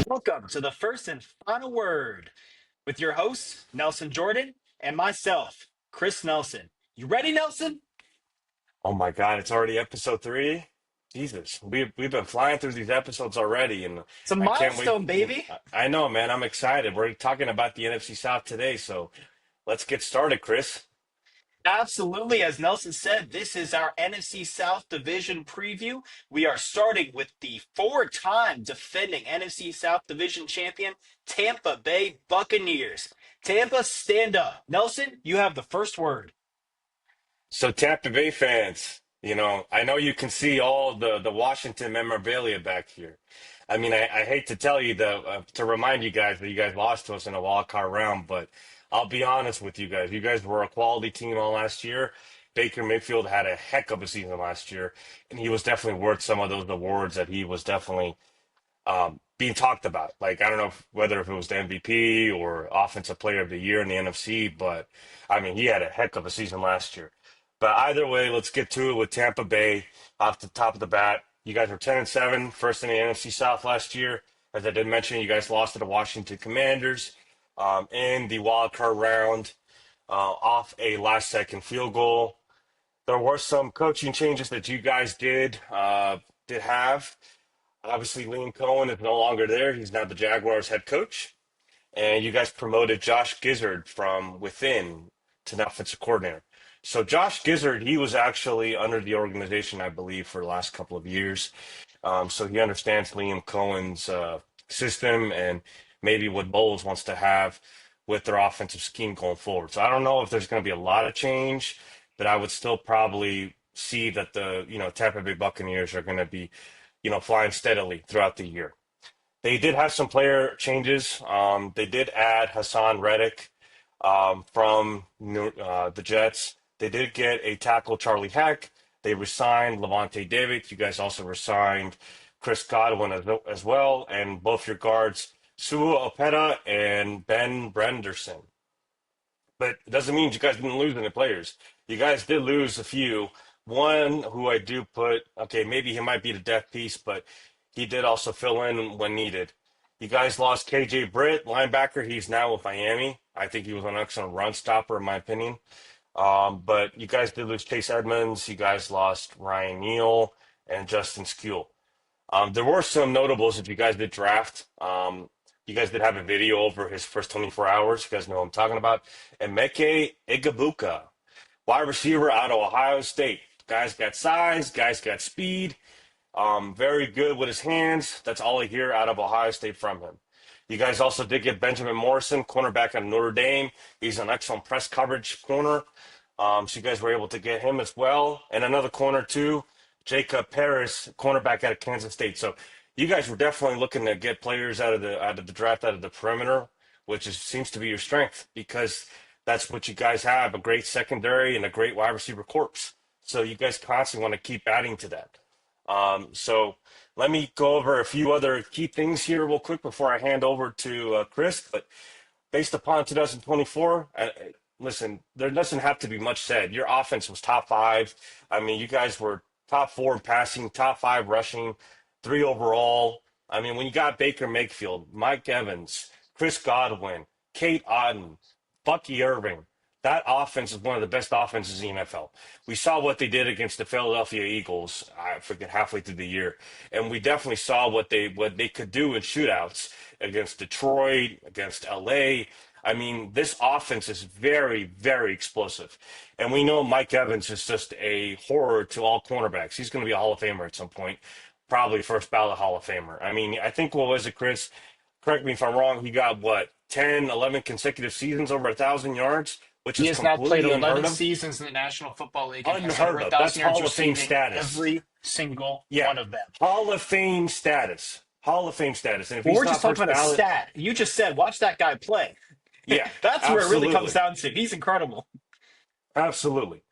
Welcome to the first and final word with your hosts, Nelson Jordan and myself, Chris Nelson. You ready, Nelson? Oh my God, it's already episode three. Jesus, we've been flying through these episodes already, and It's a I can't wait. milestone, baby. I know, man. I'm excited. We're talking about the NFC South today, so let's get started, Chris. Absolutely. As Nelson said, this is our NFC South Division preview. We are starting with the four-time defending NFC South Division champion, Tampa Bay Buccaneers. Tampa, stand up. Nelson, you have the first word. So Tampa Bay fans, I know you can see all the Washington memorabilia back here. I mean, I hate to tell you to remind you guys that you guys lost to us in a wild card round, but I'll be honest with you guys. You guys were a quality team all last year. Baker Mayfield had a heck of a season last year, and he was definitely worth some of those awards that he was definitely being talked about. Like, I don't know whether if it was the MVP or Offensive Player of the Year in the NFC, but I mean, he had a heck of a season last year. But either way, let's get to it with Tampa Bay off the top of the bat. You guys were 10-7, first in the NFC South last year. As I did mention, you guys lost to the Washington Commanders in the wild card round off a last second field goal. There were some coaching changes that you guys did have. Obviously, Liam Cohen is no longer there. He's now the Jaguars head coach. And you guys promoted Josh Gizzard from within to now offensive coordinator. So Josh Gizzard, he was actually under the organization, I believe, for the last couple of years. So he understands Liam Cohen's system and maybe what Bowles wants to have with their offensive scheme going forward. So I don't know if there's going to be a lot of change, but I would still probably see that the Tampa Bay Buccaneers are going to be flying steadily throughout the year. They did have some player changes. They did add Hassan Reddick from the Jets. They did get a tackle, Charlie Heck. They resigned Levante David. You guys also resigned Chris Godwin as well, and both your guards, Sua Opeta and Ben Brenderson. But it doesn't mean you guys didn't lose any players. You guys did lose a few. One who I do put, okay, maybe he might be the death piece, but he did also fill in when needed. You guys lost KJ Britt, linebacker. He's now with Miami. I think he was an excellent run stopper, in my opinion. But you guys did lose Chase Edmonds. You guys lost Ryan Neal and Justin Skule. There were some notables that you guys did draft. You guys did have a video over his first 24 hours. You guys know what I'm talking about. Emeka Igabuka, wide receiver out of Ohio State. Guy's got size. Guy's got speed. Very good with his hands. That's all I hear out of Ohio State from him. You guys also did get Benjamin Morrison, cornerback out of Notre Dame. He's an excellent press coverage corner. So you guys were able to get him as well. And another corner too, Jacob Paris, cornerback out of Kansas State. So you guys were definitely looking to get players out of the draft, out of the perimeter, which seems to be your strength because that's what you guys have, a great secondary and a great wide receiver corps. So you guys constantly want to keep adding to that. So let me go over a few other key things here real quick before I hand over to Chris. But based upon 2024, listen, there doesn't have to be much said. Your offense was top five. I mean, you guys were top four in passing, top five rushing, three overall. I mean, when you got Baker Mayfield, Mike Evans, Chris Godwin, Kate Otten, Bucky Irving, that offense is one of the best offenses in the NFL. We saw what they did against the Philadelphia Eagles, I forget, halfway through the year, and we definitely saw what they could do in shootouts against Detroit, against LA. I mean, this offense is very, very explosive, and we know Mike Evans is just a horror to all cornerbacks. He's going to be a Hall of Famer at some point, probably first ballot Hall of Famer. I mean, I think what was it, Chris? Correct me if I'm wrong. He got what 10, 11 consecutive seasons over 1,000 yards, which He is has now played completely unheard 11 of. seasons in the National Football League and has over Unheard of. That's 1,000 yards Hall of Fame receiving status. every single Yeah, one of them. Hall of Fame status. Hall of Fame status. And if Well, he's we're just not talking first about a ballot, stat. You just said, watch that guy play. yeah, That's where it really comes absolutely. down to. He's incredible. Absolutely.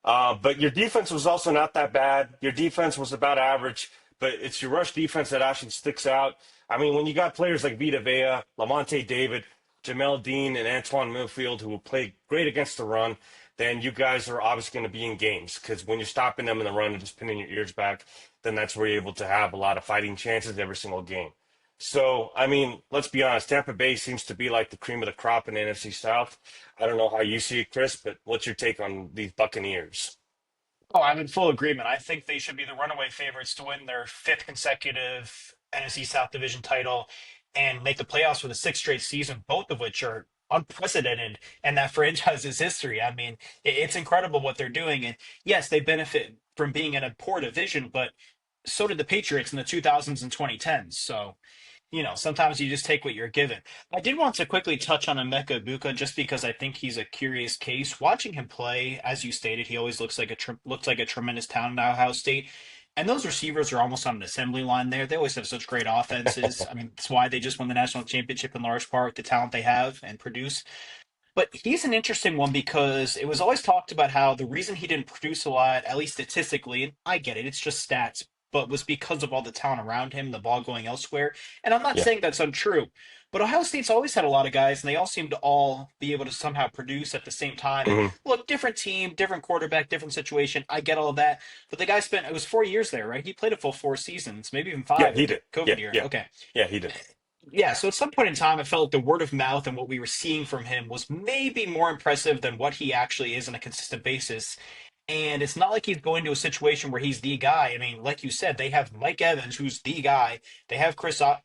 But your defense was also not that bad. Your defense was about average, but it's your rush defense that actually sticks out. I mean, when you got players like Vita Vea, Lavonte David, Jamel Dean, and Antoine Millfield who will play great against the run, then you guys are obviously going to be in games because when you're stopping them in the run and just pinning your ears back, then that's where you're able to have a lot of fighting chances every single game. So, I mean, let's be honest. Tampa Bay seems to be like the cream of the crop in the NFC South. I don't know how you see it, Chris, but what's your take on these Buccaneers? Oh, I'm in full agreement. I think they should be the runaway favorites to win their fifth consecutive NFC South Division title and make the playoffs for the sixth straight season, both of which are unprecedented in that franchise's history. I mean, it's incredible what they're doing. And yes, they benefit from being in a poor division, but so did the Patriots in the 2000s and 2010s. So, sometimes you just take what you're given. I did want to quickly touch on Emeka Ibuka just because I think he's a curious case. Watching him play, as you stated, he always looks like a tremendous talent at Ohio State. And those receivers are almost on an assembly line there. They always have such great offenses. I mean, that's why they just won the national championship in large part, the talent they have and produce. But he's an interesting one because it was always talked about how the reason he didn't produce a lot, at least statistically, and I get it, it's just stats, but was because of all the talent around him, the ball going elsewhere. And I'm not Yeah. saying that's untrue, but Ohio State's always had a lot of guys, and they all seem to all be able to somehow produce at the same time. And Hmm. look, different team, different quarterback, different situation. I get all of that. But the guy spent, it was 4 years there, right? He played a full 4 seasons, maybe even Yeah, five he with the did. Yeah, COVID year. yeah, Okay. yeah, he did. Yeah, so at some point in time, I felt like the word of mouth and what we were seeing from him was maybe more impressive than what he actually is on a consistent basis. And it's not like he's going to a situation where he's the guy. I mean, like you said, they have Mike Evans, who's the guy. They have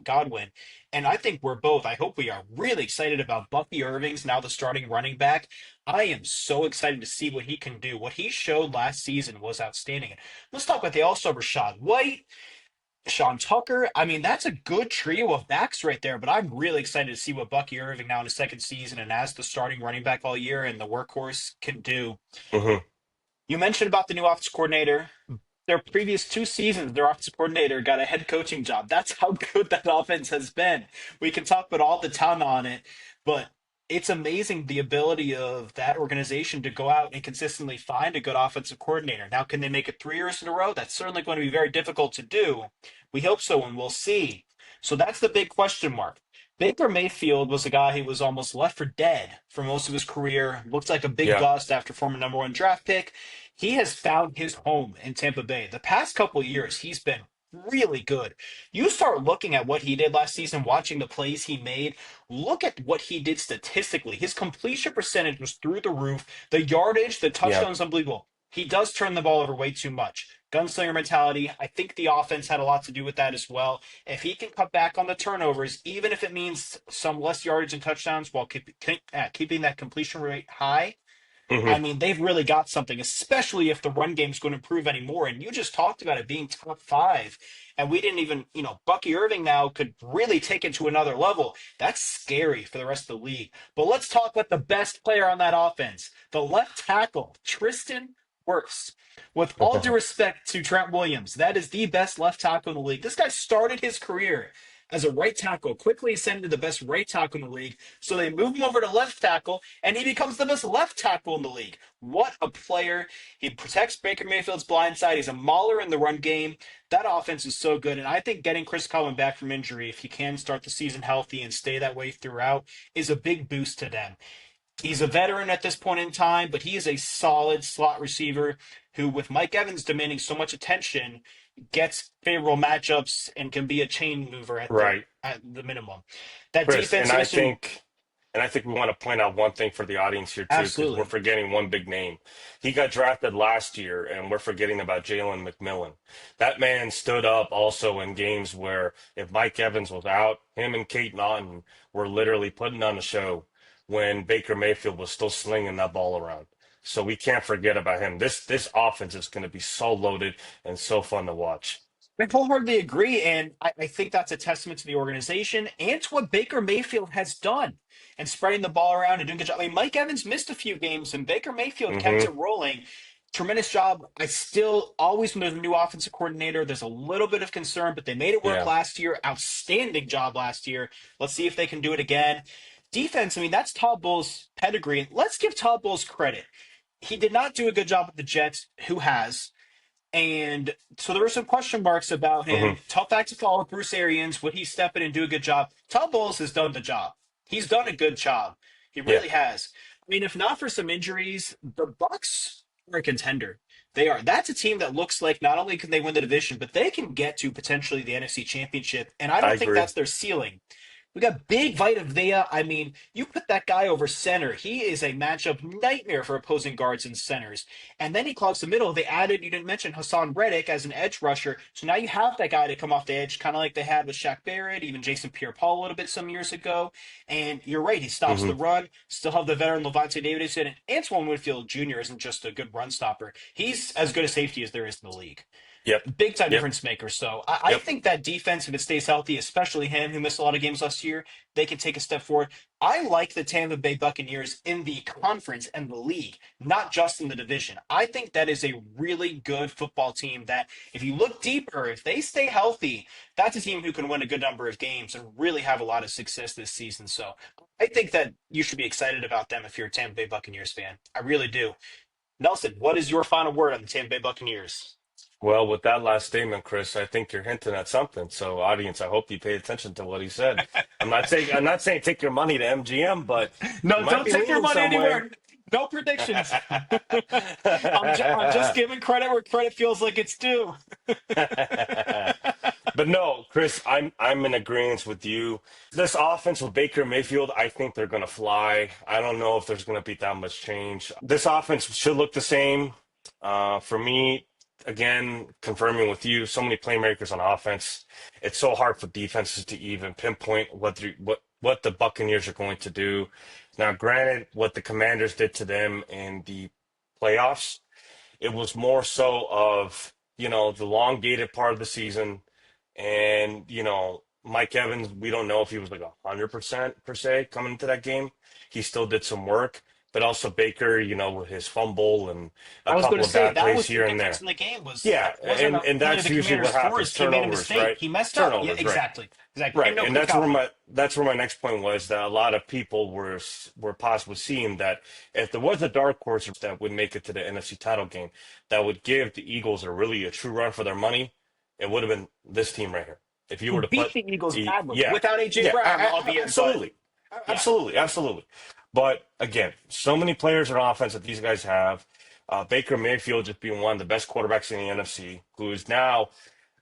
Godwin. And I think I hope we are really excited about Bucky Irving's now the starting running back. I am so excited to see what he can do. What he showed last season was outstanding. Let's talk about the All-Star Rashad White. Sean Tucker. I mean, that's a good trio of backs right there, but I'm really excited to see what Bucky Irving now in his second season and as the starting running back all year and the workhorse can do. Hmm. You mentioned about the new offense coordinator. Their previous 2 seasons, their offensive coordinator got a head coaching job. That's how good that offense has been. We can talk about all the talent on it, but it's amazing the ability of that organization to go out and consistently find a good offensive coordinator. Now, can they make it 3 years in a row? That's certainly going to be very difficult to do. We hope so, and we'll see. So that's the big question mark. Baker Mayfield was a guy who was almost left for dead for most of his career. Looked like a big Yeah. bust after former number one draft pick. He has found his home in Tampa Bay. The past couple of years, he's been really good. You start looking at what he did last season, watching the plays he made. Look at what he did statistically. His completion percentage was through the roof. The yardage, the Yeah. touchdowns, unbelievable. He does turn the ball over way too much. Gunslinger mentality. I think the offense had a lot to do with that as well. If he can cut back on the turnovers, even if it means some less yardage and touchdowns while keeping that completion rate high, Hmm. I mean, they've really got something, especially if the run game's going to improve anymore. And you just talked about it being top five. And we didn't even, Bucky Irving now could really take it to another level. That's scary for the rest of the league. But let's talk about the best player on that offense, the left tackle, Tristan Wirfs. With all due respect to Trent Williams, that is the best left tackle in the league. This guy started his career as a right tackle, quickly ascended to the best right tackle in the league. So they move him over to left tackle, and he becomes the best left tackle in the league. What a player. He protects Baker Mayfield's blind side. He's a mauler in the run game. That offense is so good. And I think getting Chris Coleman back from injury, if he can start the season healthy and stay that way throughout, is a big boost to them. He's a veteran at this point in time, but he is a solid slot receiver who, with Mike Evans demanding so much attention, gets favorable matchups and can be a chain mover Right. at the minimum. That Chris, defense, and you I mentioned, think and I think we want to point out one thing for the audience here too, because we're absolutely. forgetting one big name. He got drafted last year, and we're forgetting about Jalen McMillan. That man stood up also in games where if Mike Evans was out, him and Kate Naughton were literally putting on a show when Baker Mayfield was still slinging that ball around. So we can't forget about him. This offense is going to be so loaded and so fun to watch. I wholeheartedly agree, and I think that's a testament to the organization and to what Baker Mayfield has done and spreading the ball around and doing a good job. I mean, Mike Evans missed a few games, and Baker Mayfield kept Hmm. it rolling. Tremendous job. I still always when there's a new offensive coordinator, there's a little bit of concern, but they made it work Yeah. last year. Outstanding job last year. Let's see if they can do it again. Defense, I mean, that's Todd Bowles' pedigree. Let's give Todd Bowles credit. He did not do a good job with the Jets. Who has? And so there were some question marks about Hmm. him. Tough act to follow. Bruce Arians, would he step in and do a good job? Todd Bowles has done the job. He's done a good job. He Yeah. really has. I mean, if not for some injuries, the Bucks are a contender. They are. That's a team that looks like not only can they win the division, but they can get to potentially the NFC Championship. And I I don't think agree. that's their ceiling. We got big Vita Vea. I mean, you put that guy over center. He is a matchup nightmare for opposing guards and centers. And then he clogs the middle. They added, you didn't mention Hassan Reddick as an edge rusher. So now you have that guy to come off the edge, kind of like they had with Shaq Barrett, even Jason Pierre-Paul a little bit some years ago. And you're right, he stops Hmm. the run. Still have the veteran Levante Davidson. And Antoine Winfield Jr. isn't just a good run stopper. He's as good a safety as there is in the league. Yep. Big time Yep. difference maker. So I Yep. think that defense, if it stays healthy, especially him who missed a lot of games last year, they can take a step forward. I like the Tampa Bay Buccaneers in the conference and the league, not just in the division. I think that is a really good football team that, if you look deeper, if they stay healthy, that's a team who can win a good number of games and really have a lot of success this season. So I think that you should be excited about them if you're a Tampa Bay Buccaneers fan. I really do. Nelson, what is your final word on the Tampa Bay Buccaneers? Well, with that last statement, Chris, I think you're hinting at something. So, audience, I hope you pay attention to what he said. I'm not saying take your money to MGM, but you No, might don't be take your leaning money some way. anywhere. No predictions. I'm just giving credit where credit feels like it's due. But no, Chris, I'm in agreement with you. This offense with Baker Mayfield, I think they're going to fly. I don't know if there's going to be that much change. This offense should look the same. For me, again, confirming with you, so many playmakers on offense. It's so hard for defenses to even pinpoint what the Buccaneers are going to do. Now, granted, what the Commanders did to them in the playoffs, it was more so of, the elongated part of the season. And, Mike Evans, we don't know if he was like 100% per se coming into that game. He still did some work, but also Baker, with his fumble and a I was going couple to of say bad that plays was the here and difference there. in the game. Was Yeah, that wasn't and really that's the usually Commanders' what happens. force. He made a Turnovers, mistake. right? He messed up. Yeah, Turnovers, right? exactly, exactly. And Right, no and quick out on it. that's where my next point was, that a lot of people were possibly seeing that if there was a dark horse that would make it to the NFC title game, that would give the Eagles a true run for their money, it would have been this team right here. If you were Who to beat put the Eagles the badly yeah, without AJ yeah, Brown, albeit, but absolutely, yeah. absolutely. But again, so many players on offense that these guys have. Baker Mayfield just being one of the best quarterbacks in the NFC, who is now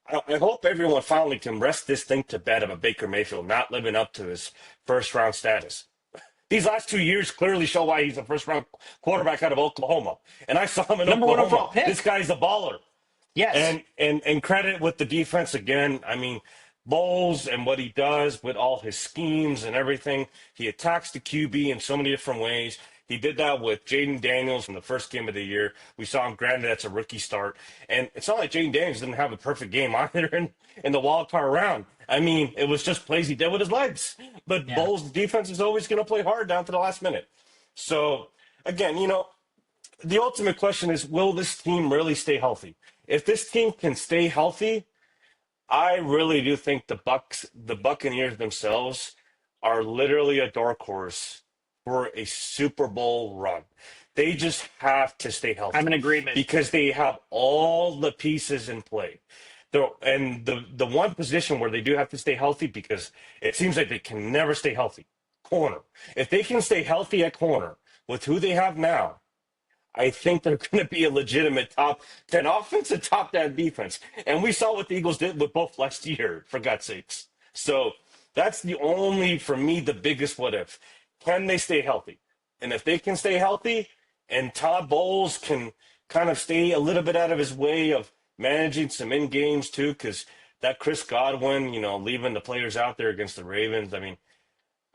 I hope everyone finally can rest this thing to bed about Baker Mayfield not living up to his first round status. These last 2 years clearly show why he's a first round quarterback out of Oklahoma. And I saw him in Number one Oklahoma. overall This pick. guy's a baller. Yes. And credit with the defense again. I mean, Bowles and what he does with all his schemes and everything. He attacks the QB in so many different ways. He did that with Jaden Daniels in the first game of the year. We saw him, granted, that's a rookie start. And it's not like Jaden Daniels didn't have a perfect game either in the wild card round. I mean, it was just plays he did with his legs. But Yeah. Bowles' defense is always going to play hard down to the last minute. So, again, the ultimate question is, will this team really stay healthy? If this team can stay healthy, I really do think the Buccaneers themselves are literally a dark horse for a Super Bowl run. They just have to stay I'm in healthy agreement. because they have all the pieces in play. And the one position where they do have to stay healthy, because it seems like they can never stay healthy, corner. If they can stay healthy at corner with who they have now, I think they're going to be a legitimate top 10 offense and top 10 defense. And we saw what the Eagles did with both last year, for God's sakes. So that's the only, for me, the biggest what if. Can they stay healthy? And if they can stay healthy and Todd Bowles can kind of stay a little bit out of his way of managing some in games too, because that Chris Godwin, leaving the players out there against the Ravens, I mean,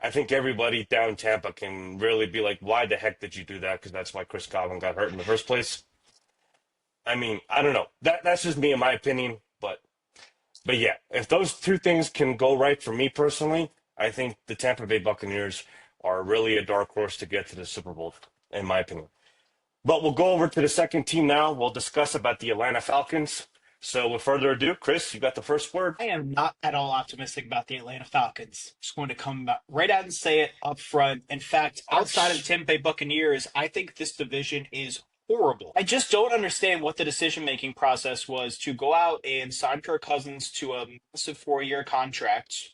I think everybody down in Tampa can really be like, why the heck did you do that? Because that's why Chris Godwin got hurt in the first place. I mean, I don't know. That's just me in my opinion. But yeah, if those two things can go right for me personally, I think the Tampa Bay Buccaneers are really a dark horse to get to the Super Bowl, in my opinion. But we'll go over to the second team now. We'll discuss about the Atlanta Falcons. So with further ado, Chris, you got the first word. I am not at all optimistic about the Atlanta Falcons. Just going to come right out and say it up front. In fact, outside of the Ouch. Tampa Bay Buccaneers, I think this division is horrible. I just don't understand what the decision-making process was to go out and sign Kirk Cousins to a massive 4-year contract.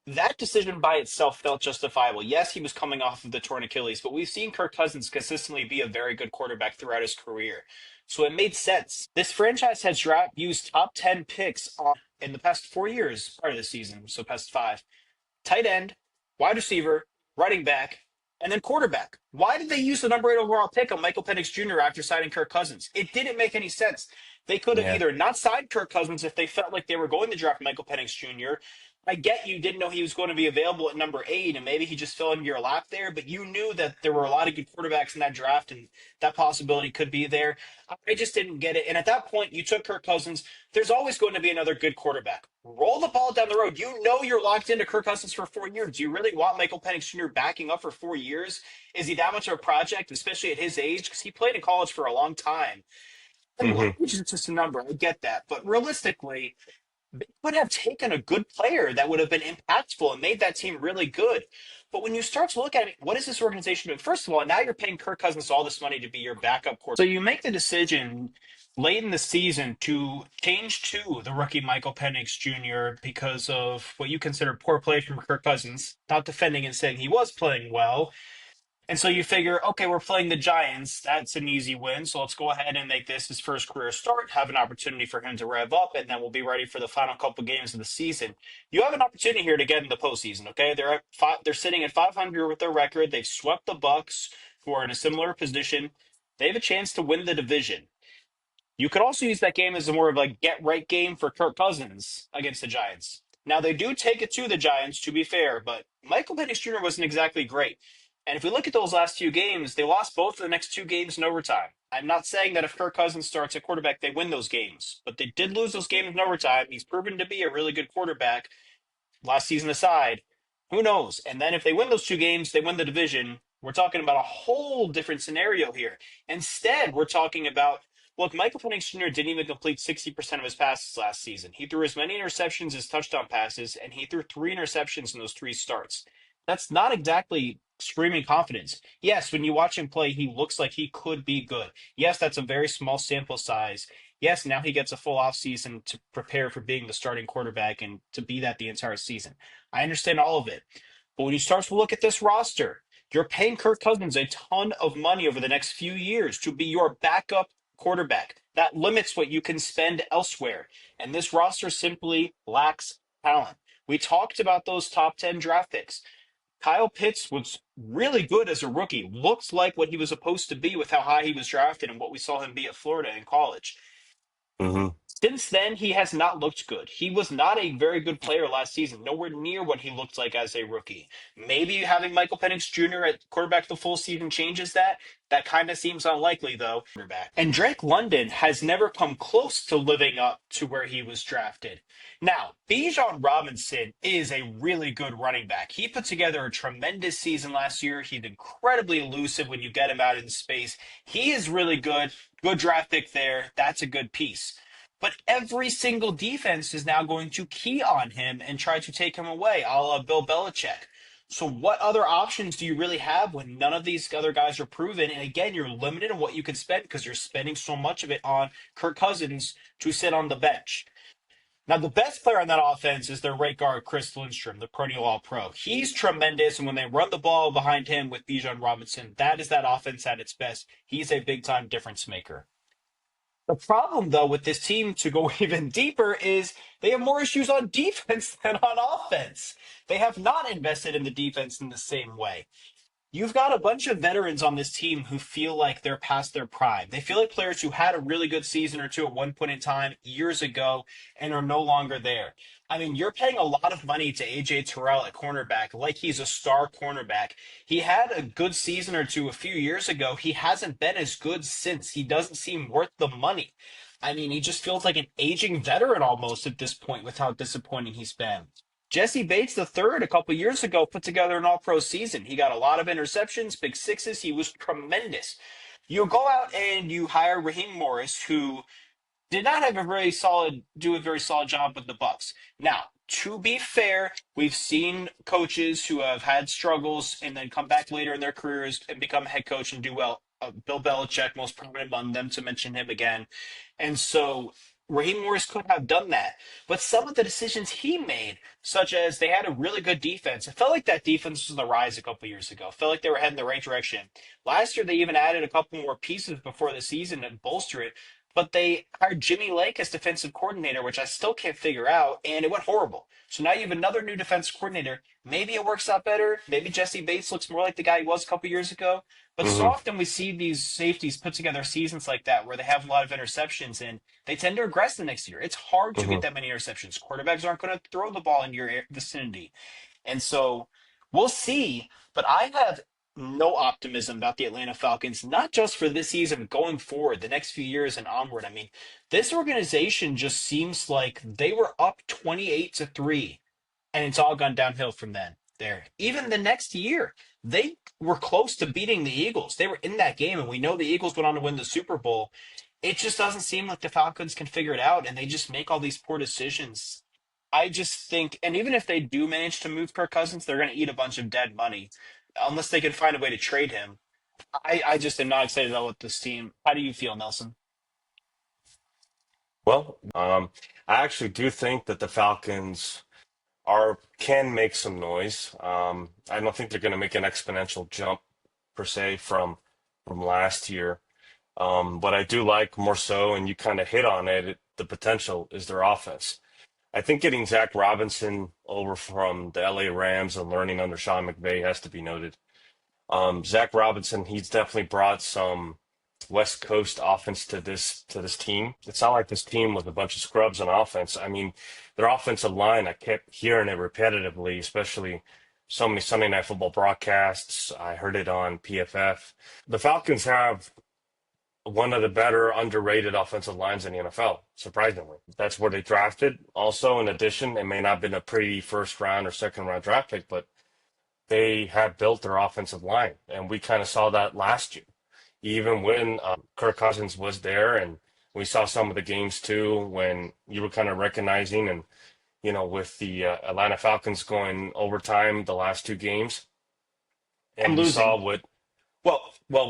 that decision by itself felt justifiable. Yes, he was coming off of the torn Achilles, but we've seen Kirk Cousins consistently be a very good quarterback throughout his career. So it made sense. This franchise has used top 10 picks in the past 4 years prior to the season, so past five tight end, wide receiver, running back, and then quarterback. Why did they use the number 8 overall pick on Michael Penix Jr. after signing Kirk Cousins? It didn't make any sense. They could have Yeah. either not signed Kirk Cousins if they felt like they were going to draft Michael Penix Jr. I get you didn't know he was going to be available at number 8, and maybe he just fell into your lap there, but you knew that there were a lot of good quarterbacks in that draft, and that possibility could be there. I just didn't get it. And at that point, you took Kirk Cousins. There's always going to be another good quarterback. Roll the ball down the road. You know you're locked into Kirk Cousins for 4 years. Do you really want Michael Penix Jr. backing up for 4 years? Is he that much of a project, especially at his age? Because he played in college for a long time. And Hmm. which is just a number. I get that. But realistically, they would have taken a good player that would have been impactful and made that team really good. But when you start to look at it, what is this organization doing? First of all, now you're paying Kirk Cousins all this money to be your backup quarterback. So you make the decision late in the season to change to the rookie Michael Penix Jr. because of what you consider poor play from Kirk Cousins, not defending and saying he was playing well. And so you figure, okay, we're playing the Giants. That's an easy win. So let's go ahead and make this his first career start, have an opportunity for him to rev up, and then we'll be ready for the final couple games of the season. You have an opportunity here to get in the postseason. Okay, they're at five, they're sitting at 500 with their record. They've swept the Bucks, who are in a similar position. They have a chance to win the division. You could also use that game as a more of a get right game for Kirk Cousins against the Giants. Now they do take it to the Giants, to be fair, but Michael Penix Jr. wasn't exactly great. And if we look at those last few games, they lost both of the next two games in overtime. I'm not saying that if Kirk Cousins starts at quarterback, they win those games, but they did lose those games in overtime. He's proven to be a really good quarterback last season aside, who knows? And then if they win those two games, they win the division. We're talking about a whole different scenario here. Instead, we're talking about look, Michael Penix Jr. didn't even complete 60% of his passes last season. He threw as many interceptions as touchdown passes, and he threw three interceptions in those three starts. That's not exactly screaming confidence. Yes, when you watch him play, he looks like he could be good. Yes, that's a very small sample size. Yes, now he gets a full offseason to prepare for being the starting quarterback and to be that the entire season. I understand all of it. But when you start to look at this roster, you're paying Kirk Cousins a ton of money over the next few years to be your backup quarterback. That limits what you can spend elsewhere. And this roster simply lacks talent. We talked about those top 10 draft picks. Kyle Pitts was really good as a rookie. Looks like what he was supposed to be with how high he was drafted and what we saw him be at Florida in college. Hmm. Since then, he has not looked good. He was not a very good player last season, nowhere near what he looked like as a rookie. Maybe having Michael Penix Jr. at quarterback the full season changes that. That kind of seems unlikely, though. And Drake London has never come close to living up to where he was drafted. Now, Bijan Robinson is a really good running back. He put together a tremendous season last year. He's incredibly elusive when you get him out in space. He is really good. Good draft pick there. That's a good piece. But every single defense is now going to key on him and try to take him away, a la Bill Belichick. So, what other options do you really have when none of these other guys are proven? And again, you're limited in what you can spend because you're spending so much of it on Kirk Cousins to sit on the bench. Now, the best player on that offense is their right guard, Chris Lindstrom, the perennial All-Pro. He's tremendous, and when they run the ball behind him with Bijan Robinson, that is that offense at its best. He's a big-time difference maker. The problem, though, with this team, to go even deeper, is they have more issues on defense than on offense. They have not invested in the defense in the same way. You've got a bunch of veterans on this team who feel like they're past their prime. They feel like players who had a really good season or two at one point in time years ago and are no longer there. I mean, you're paying a lot of money to AJ Terrell at cornerback like he's a star cornerback. He had a good season or two a few years ago. He hasn't been as good since. He doesn't seem worth the money. I mean, he just feels like an aging veteran almost at this point with how disappointing he's been. Jesse Bates the third a couple years ago put together an all-pro season. He got a lot of interceptions, big sixes. He was tremendous. You go out and you hire Raheem Morris, who did not have do a very solid job with the Bucks. Now, to be fair, we've seen coaches who have had struggles and then come back later in their careers and become a head coach and do well. Bill Belichick, most prominent among them, to mention him again. And so Raheem Morris could have done that. But some of the decisions he made, such as they had a really good defense, it felt like that defense was on the rise a couple years ago. It felt like they were heading the right direction. Last year, they even added a couple more pieces before the season to bolster it. But they hired Jimmy Lake as defensive coordinator, which I still can't figure out, and it went horrible. So now you have another new defensive coordinator. Maybe it works out better. Maybe Jesse Bates looks more like the guy he was a couple years ago. But so Hmm. often we see these safeties put together seasons like that where they have a lot of interceptions and they tend to regress the next year. It's hard to get Hmm. that many interceptions. Quarterbacks aren't going to throw the ball in your vicinity. And so we'll see. But I have no optimism about the Atlanta Falcons, not just for this season, but going forward, the next few years and onward. I mean, this organization just seems like they were up 28-3 and it's all gone downhill from then. There, even the next year, they were close to beating the Eagles. They were in that game, and we know the Eagles went on to win the Super Bowl. It just doesn't seem like the Falcons can figure it out, and they just make all these poor decisions. I just think, and even if they do manage to move Kirk Cousins, they're going to eat a bunch of dead money unless they can find a way to trade him. I just am not excited about this team. How do you feel, Nelson? Well, I actually do think that the Falcons are can make some noise. I don't think they're going to make an exponential jump per se from last year. What I do like more so, and you kind of hit on it, the potential is their offense. I think getting Zach Robinson over from the LA Rams and learning under Sean McVay has to be noted. Zach Robinson, he's definitely brought some West Coast offense to this team. It's not like this team was a bunch of scrubs on offense. I mean, their offensive line, I kept hearing it repetitively, especially so many Sunday Night Football broadcasts. I heard it on PFF. The Falcons have one of the better underrated offensive lines in the NFL, surprisingly. That's where they drafted. Also, in addition, it may not have been a pretty first round or second round draft pick, but they have built their offensive line. And we kind of saw that last year, even when Kirk Cousins was there. And we saw some of the games too when you were kind of recognizing and, with the Atlanta Falcons going overtime the last two games. I'm And you saw losing.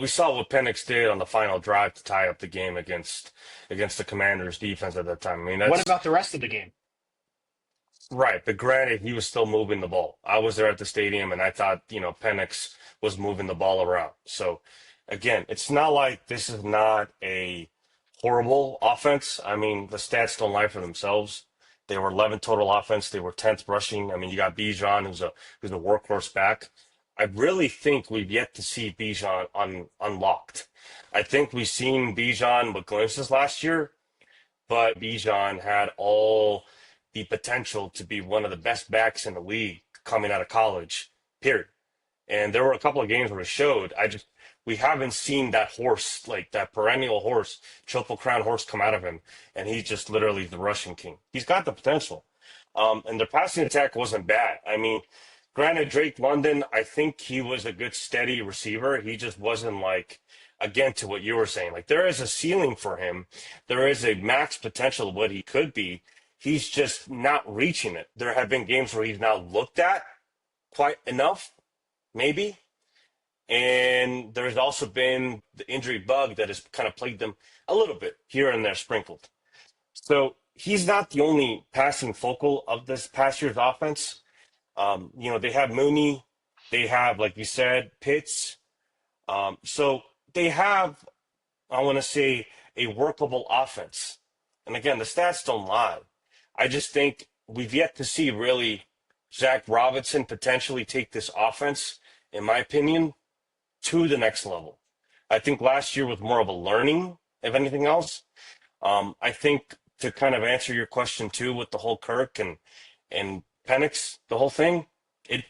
we saw what Penix did on the final drive to tie up the game against the Commanders defense at that time. I mean, What that's about the rest of the game? right. But granted, he was still moving the ball. I was there at the stadium and I thought, Penix was moving the ball around. So again, it's not like this is not a horrible offense. I mean, the stats don't lie for themselves. They were 11 total offense. They were 10th rushing. I mean, you got Bijan, who's a workhorse back. I really think we've yet to see Bijan unlocked. I think we've seen Bijan with glimpses last year, but Bijan had all the potential to be one of the best backs in the league coming out of college, period. And there were a couple of games where it showed. We haven't seen that horse, like that perennial horse, triple crown horse come out of him. And he's just literally the Russian king. He's got the potential. And their passing attack wasn't bad. I mean, granted, Drake London, I think he was a good, steady receiver. He just wasn't like, again, to what you were saying, like there is a ceiling for him. There is a max potential of what he could be. He's just not reaching it. There have been games where he's not looked at quite enough, maybe. And there's also been the injury bug that has kind of plagued them a little bit here and there sprinkled. So he's not the only passing focal of this past year's offense. They have Mooney, they have, like you said, Pitts. So they have, I want to say, a workable offense. And again, the stats don't lie. I just think we've yet to see really Zach Robinson potentially take this offense, in my opinion, to the next level. I think last year was more of a learning, if anything else. I think to kind of answer your question too with the whole Kirk and Penix, the whole thing, it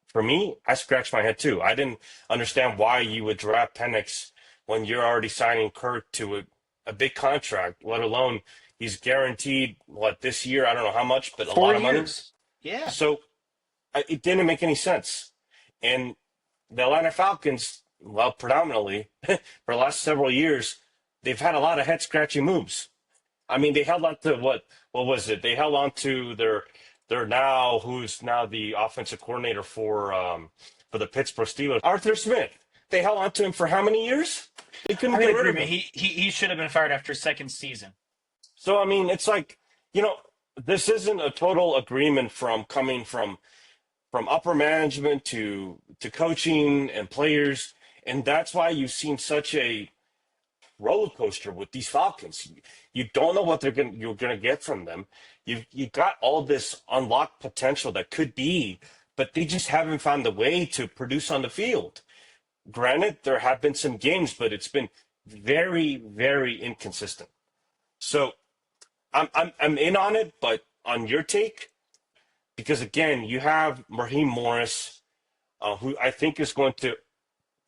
for me, I scratched my head too. I didn't understand why you would draft Penix when you're already signing Kirk to a big contract, let alone he's guaranteed what this year, I don't know how much, but a Four lot of money. years. Yeah. So it didn't make any sense. And the Atlanta Falcons, well, predominantly for the last several years, they've had a lot of head scratching moves. I mean, they held on to what was it? They held on to their now who's now the offensive coordinator for the Pittsburgh Steelers, Arthur Smith. They held on to him for how many years? They couldn't I'm in get rid of agreement. him. He should have been fired after his second season. So I mean, it's like, you know, this isn't a total agreement from coming from upper management to coaching and players, and that's why you've seen such a roller coaster with these Falcons. You don't know what you're gonna get from them. You got all this unlocked potential that could be, but they just haven't found the way to produce on the field. Granted, there have been some games, but it's been very, very inconsistent. So I'm in on it, but on your take, because again, you have Raheem Morris, who I think is going to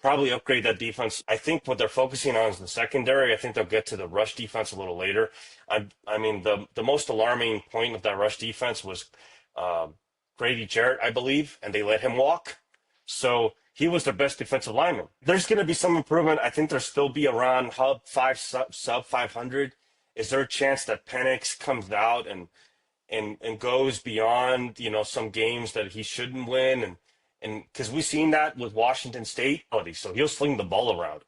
probably upgrade that defense. I think what they're focusing on is the secondary. I think they'll get to the rush defense a little later. I mean, the most alarming point of that rush defense was uh, Grady Jarrett, I believe, and they let him walk. So he was their best defensive lineman. There's going to be some improvement. I think there'll still be around hub five sub 500. Is there a chance that Penix comes out and goes beyond, some games that he shouldn't win, and because we've seen that with Washington State, so he'll sling the ball around.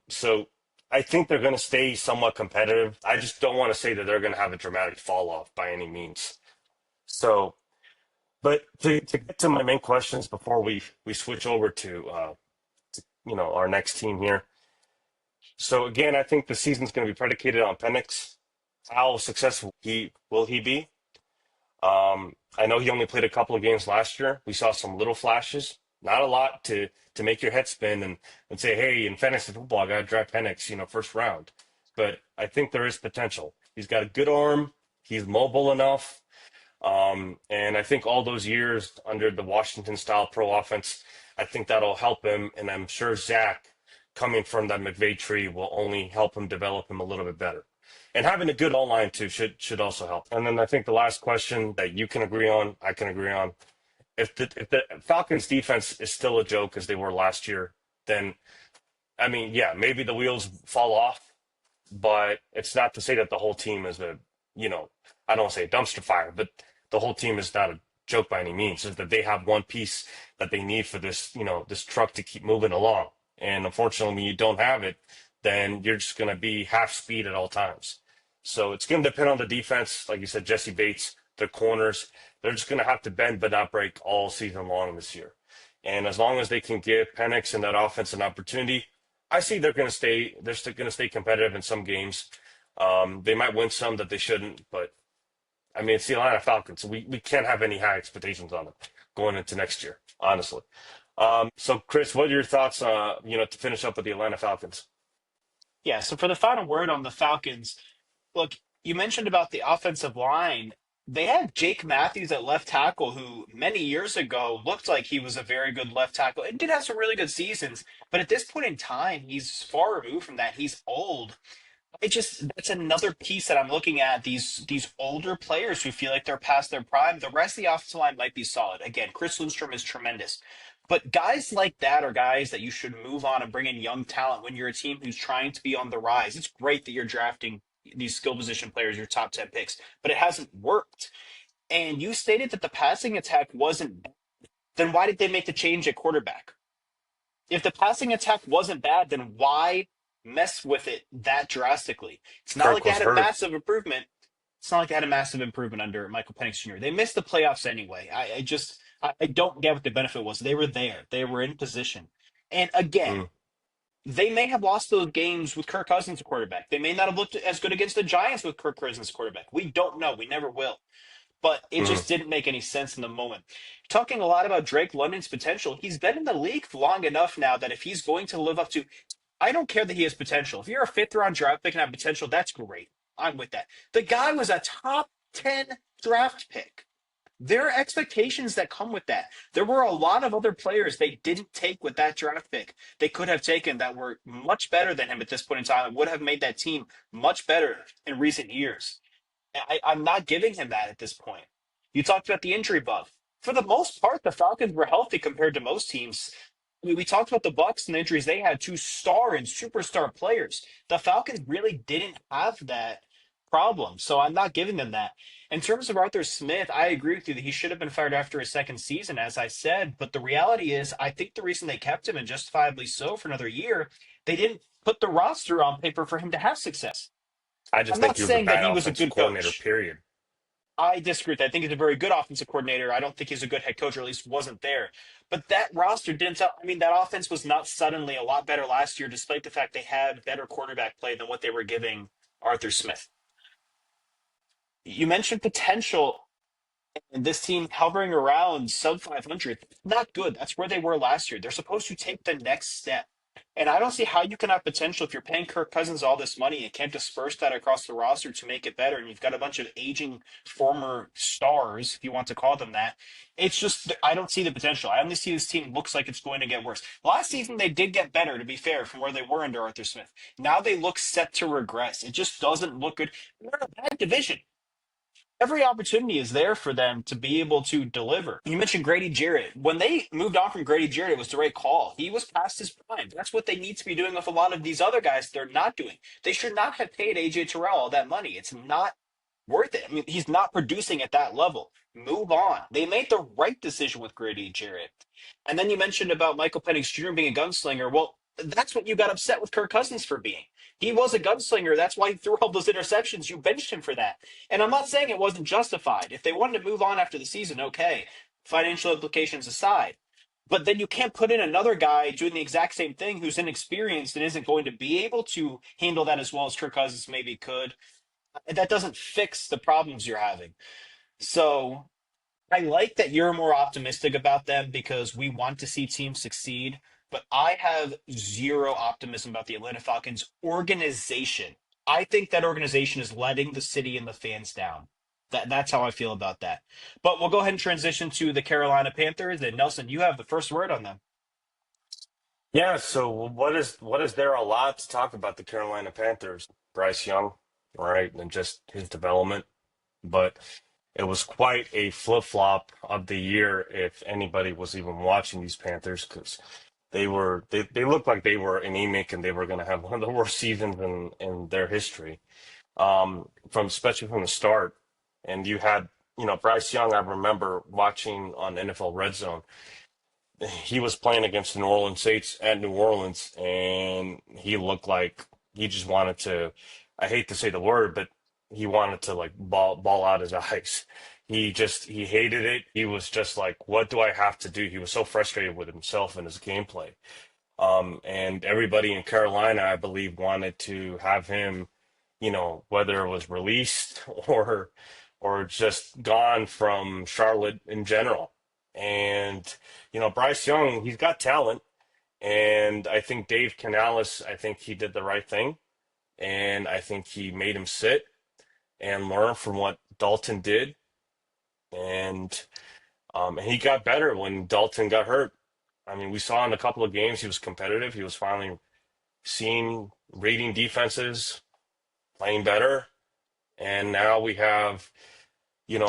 So I think they're going to stay somewhat competitive. I just don't want to say that they're going to have a dramatic fall off by any means. So, but to get to my main questions before we switch over to our next team here. So again, I think the season's going to be predicated on Penix. How successful he will he be? I know he only played a couple of games last year. We saw some little flashes, not a lot to make your head spin and say, hey, in fantasy football, I got to draft Penix, first round. But I think there is potential. He's got a good arm. He's mobile enough. And I think all those years under the Washington style pro offense, I think that'll help him. And I'm sure Zach, coming from that McVay tree, will only help him develop him a little bit better. And having a good online too should also help. And then I think the last question that you can agree on, I can agree on. If the Falcons defense is still a joke as they were last year, then I mean, yeah, maybe the wheels fall off, but it's not to say that the whole team is you know, I don't want to say a dumpster fire, but the whole team is not a joke by any means. It's that they have one piece that they need for this truck to keep moving along. And unfortunately, when you don't have it, then you're just going to be half speed at all times. So it's going to depend on the defense. Like you said, Jesse Bates, their corners, they're just going to have to bend but not break all season long this year. And as long as they can give Penix and that offense an opportunity, I see they're going to stay. They're still going to stay competitive in some games. They might win some that they shouldn't, but I mean, it's the Atlanta Falcons, so we can't have any high expectations on them going into next year, honestly. So, Chris, what are your thoughts? To finish up with the Atlanta Falcons. Yeah, so for the final word on the Falcons, look, you mentioned about the offensive line. They had Jake Matthews at left tackle, who many years ago looked like he was a very good left tackle and did have some really good seasons. But at this point in time, he's far removed from that. He's old. It just that's another piece that I'm looking at. These older players who feel like they're past their prime. The rest of the offensive line might be solid. Again, Chris Lindstrom is tremendous. But guys like that are guys that you should move on and bring in young talent when you're a team who's trying to be on the rise. It's great that you're drafting these skill position players, your top 10 picks, but it hasn't worked. And you stated that the passing attack wasn't, then why did they make the change at quarterback? If the passing attack wasn't bad, then why mess with it that drastically? It's not like Kirk they was had a hurt. massive improvement. It's not like they had a massive improvement under Michael Penix Jr. They missed the playoffs anyway. I don't get what the benefit was. They were there. They were in position. And again, Mm, they may have lost those games with Kirk Cousins at quarterback. They may not have looked as good against the Giants with Kirk Cousins at quarterback. We don't know. We never will. But it mm, just didn't make any sense in the moment. Talking a lot about Drake London's potential, he's been in the league long enough now that if he's going to live up to, I don't care that he has potential. If you're a fifth round draft pick and have potential, that's great. I'm with that. The guy was a top 10 draft pick. There are expectations that come with that. There were a lot of other players they didn't take with that draft pick. They could have taken that were much better than him at this point in time and would have made that team much better in recent years. I'm not giving him that at this point. You talked about the injury bug. For the most part, the Falcons were healthy compared to most teams. We talked about the Bucks and the injuries they had, two star and superstar players. The Falcons really didn't have that problem, so I'm not giving them that. In terms of Arthur Smith, I agree with you that he should have been fired after his second season, as I said. But the reality is, I think the reason they kept him, and justifiably so, for another year, they didn't put the roster on paper for him to have success. I just I'm think not he was a saying that bad he was a offensive good coordinator, coach. period. I disagree with that. I think he's a very good offensive coordinator. I don't think he's a good head coach, or at least wasn't there. But that roster didn't tell. I mean, that offense was not suddenly a lot better last year, despite the fact they had better quarterback play than what they were giving Arthur Smith. You mentioned potential. And this team hovering around sub 500, not good. That's where they were last year. They're supposed to take the next step. And I don't see how you can have potential if you're paying Kirk Cousins all this money and can't disperse that across the roster to make it better. And you've got a bunch of aging former stars, if you want to call them that. It's just, I don't see the potential. I only see this team looks like it's going to get worse. Last season, they did get better, to be fair, from where they were under Arthur Smith. Now they look set to regress. It just doesn't look good. We're in a bad division. Every opportunity is there for them to be able to deliver. You mentioned Grady Jarrett. When they moved on from Grady Jarrett, it was the right call. He was past his prime. That's what they need to be doing with a lot of these other guys they're not doing. They should not have paid AJ Terrell all that money. It's not worth it. I mean, he's not producing at that level. Move on. They made the right decision with Grady Jarrett. And then you mentioned about Michael Penix Jr. being a gunslinger. Well, that's what you got upset with Kirk Cousins for being. He was a gunslinger. That's why he threw all those interceptions. You benched him for that. And I'm not saying it wasn't justified. If they wanted to move on after the season, okay, financial implications aside. But then you can't put in another guy doing the exact same thing who's inexperienced and isn't going to be able to handle that as well as Kirk Cousins maybe could. That doesn't fix the problems you're having. So I like that you're more optimistic about them because we want to see teams succeed. But I have zero optimism about the Atlanta Falcons organization. I think that organization is letting the city and the fans down. That's how I feel about that. But we'll go ahead and transition to the Carolina Panthers. And Nelson, you have the first word on them. Yeah, so what is there a lot to talk about the Carolina Panthers? Bryce Young, right, and just his development. But it was quite a flip-flop of the year if anybody was even watching these Panthers because they looked like they were anemic and they were going to have one of the worst seasons in their history. From especially from the start. And you had, Bryce Young, I remember watching on NFL Red Zone. He was playing against the New Orleans Saints at New Orleans, and he looked like he just wanted to, I hate to say the word, but he wanted to like ball out his eyes. He hated it. He was just like, what do I have to do? He was so frustrated with himself and his gameplay. And everybody in Carolina, I believe, wanted to have him, whether it was released or just gone from Charlotte in general. And Bryce Young, he's got talent, and I think Dave Canales, I think he did the right thing, and I think he made him sit and learn from what Dalton did, and he got better when Dalton got hurt. I mean, we saw in a couple of games he was competitive. He was finally seeing, reading defenses, playing better. And now we have,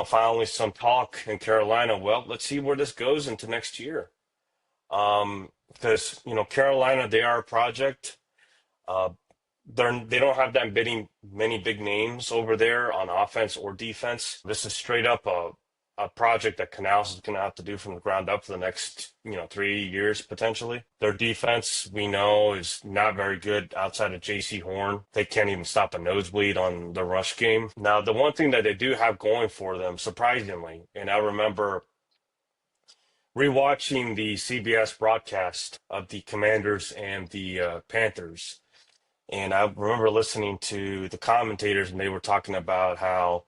finally some talk in Carolina. Well, let's see where this goes into next year. Because, Carolina, they are a project. Uh, they don't have that many big names over there on offense or defense. This is straight up a project that Canals is going to have to do from the ground up for the next 3 years potentially. Their defense we know is not very good outside of J.C. Horn. They can't even stop a nosebleed on the rush game. Now the one thing that they do have going for them, surprisingly, and I remember rewatching the CBS broadcast of the Commanders and the Panthers. And I remember listening to the commentators, and they were talking about how,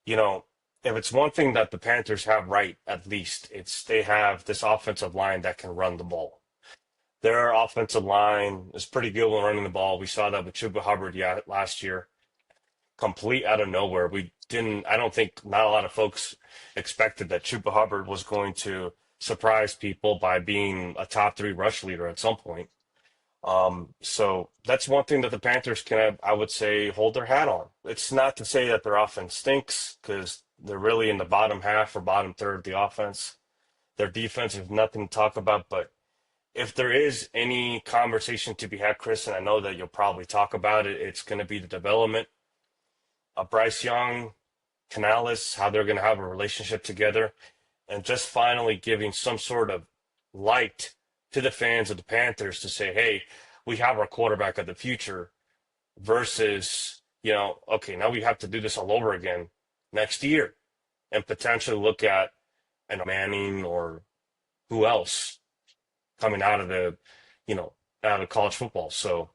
you know, if it's one thing that the Panthers have right, at least, it's they have this offensive line that can run the ball. Their offensive line is pretty good when running the ball. We saw that with Chuba Hubbard last year, complete out of nowhere. I don't think not a lot of folks expected that Chuba Hubbard was going to surprise people by being a top three rush leader at some point. So that's one thing that the Panthers can, I would say, hold their hat on. It's not to say that their offense stinks because they're really in the bottom half or bottom third of the offense. Their defense is nothing to talk about. But if there is any conversation to be had, Chris, and I know that you'll probably talk about it, it's going to be the development of Bryce Young, Canales, how they're going to have a relationship together, and just finally giving some sort of light to the fans of the Panthers to say, hey, we have our quarterback of the future versus, okay, now we have to do this all over again next year and potentially look at Manning or who else coming out of you know, out of college football. So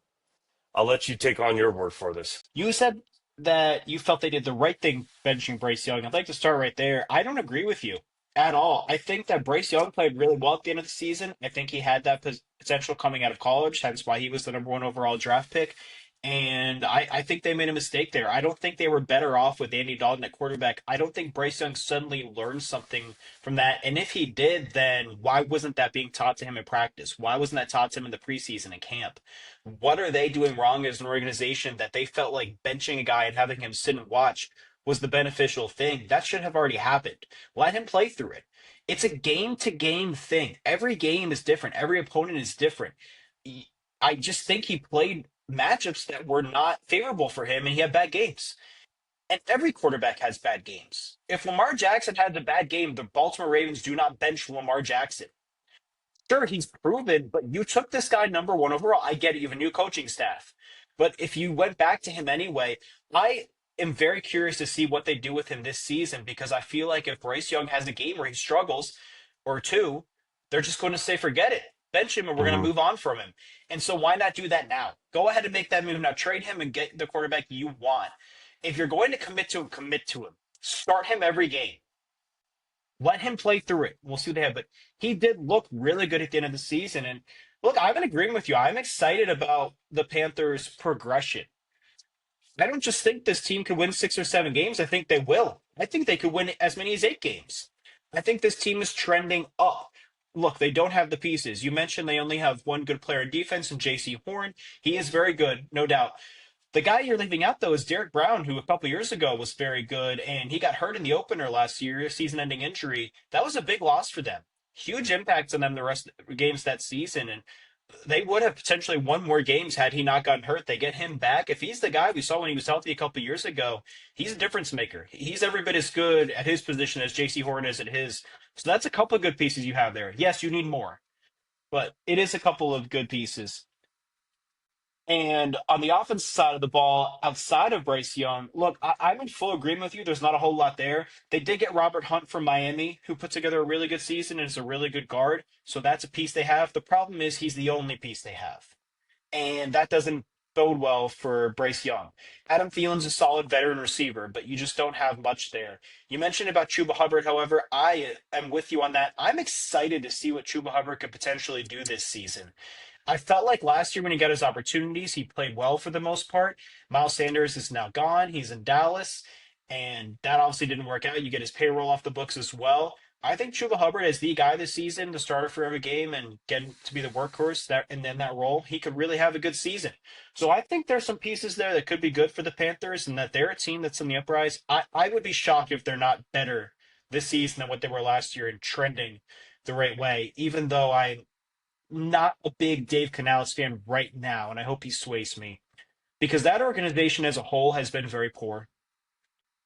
I'll let you take on your word for this. You said that you felt they did the right thing benching Bryce Young. I'd like to start right there. I don't agree with you at all. I think that Bryce Young played really well at the end of the season. I think he had that potential coming out of college. That's why he was the number one overall draft pick. And I think they made a mistake there. I don't think they were better off with Andy Dalton at quarterback. I don't think Bryce Young suddenly learned something from that. And if he did, then why wasn't that being taught to him in practice? Why wasn't that taught to him in the preseason and camp? What are they doing wrong as an organization that they felt like benching a guy and having him sit and watch was the beneficial thing? That should have already happened. Let him play through it. It's a game to game thing. Every game is different. Every opponent is different. I just think he played matchups that were not favorable for him and he had bad games. And every quarterback has bad games. If Lamar Jackson had a bad game, the Baltimore Ravens do not bench Lamar Jackson. Sure, he's proven, but you took this guy number one overall. I get it, you have a new coaching staff. But if you went back to him anyway, I am very curious to see what they do with him this season because I feel like if Bryce Young has a game where he struggles or two, they're just going to say, forget it. Bench him and we're going to Hmm. move on from him. And so why not do that now? Go ahead and make that move now. Trade him and get the quarterback you want. If you're going to commit to him, commit to him. Start him every game. Let him play through it. We'll see what they have. But he did look really good at the end of the season. And look, I've been agreeing with you. I'm excited about the Panthers' progression. I don't just think this team could win 6 or 7 games. I think they will. I think they could win as many as 8 games. I think this team is trending up. Look, they don't have the pieces. You mentioned they only have one good player in defense, and J.C. Horn. He is very good, no doubt. The guy you're leaving out though is Derek Brown, who a couple years ago was very good, and he got hurt in the opener last year, season-ending injury. That was a big loss for them. Huge impact on them the rest of the games that season, and they would have potentially won more games had he not gotten hurt. They get him back. If he's the guy we saw when he was healthy a couple years ago, he's a difference maker. He's every bit as good at his position as J.C. Horn is at his. So that's a couple of good pieces you have there. Yes, you need more, but it is a couple of good pieces. And on the offensive side of the ball, outside of Bryce Young, look, I'm in full agreement with you. There's not a whole lot there. They did get Robert Hunt from Miami, who put together a really good season and is a really good guard. So that's a piece they have. The problem is he's the only piece they have. And that doesn't bode well for Bryce Young. Adam Thielen's a solid veteran receiver, but you just don't have much there. You mentioned about Chuba Hubbard, however, I am with you on that. I'm excited to see what Chuba Hubbard could potentially do this season. I felt like last year when he got his opportunities, he played well for the most part. Miles Sanders is now gone. He's in Dallas, and that obviously didn't work out. You get his payroll off the books as well. I think Chuba Hubbard is the guy this season to start for every game and get him to be the workhorse that and then that role. He could really have a good season. So I think there's some pieces there that could be good for the Panthers and that they're a team that's in the uprise. I would be shocked if they're not better this season than what they were last year and trending the right way, even though I'm not a big Dave Canales fan right now, and I hope he sways me because that organization as a whole has been very poor.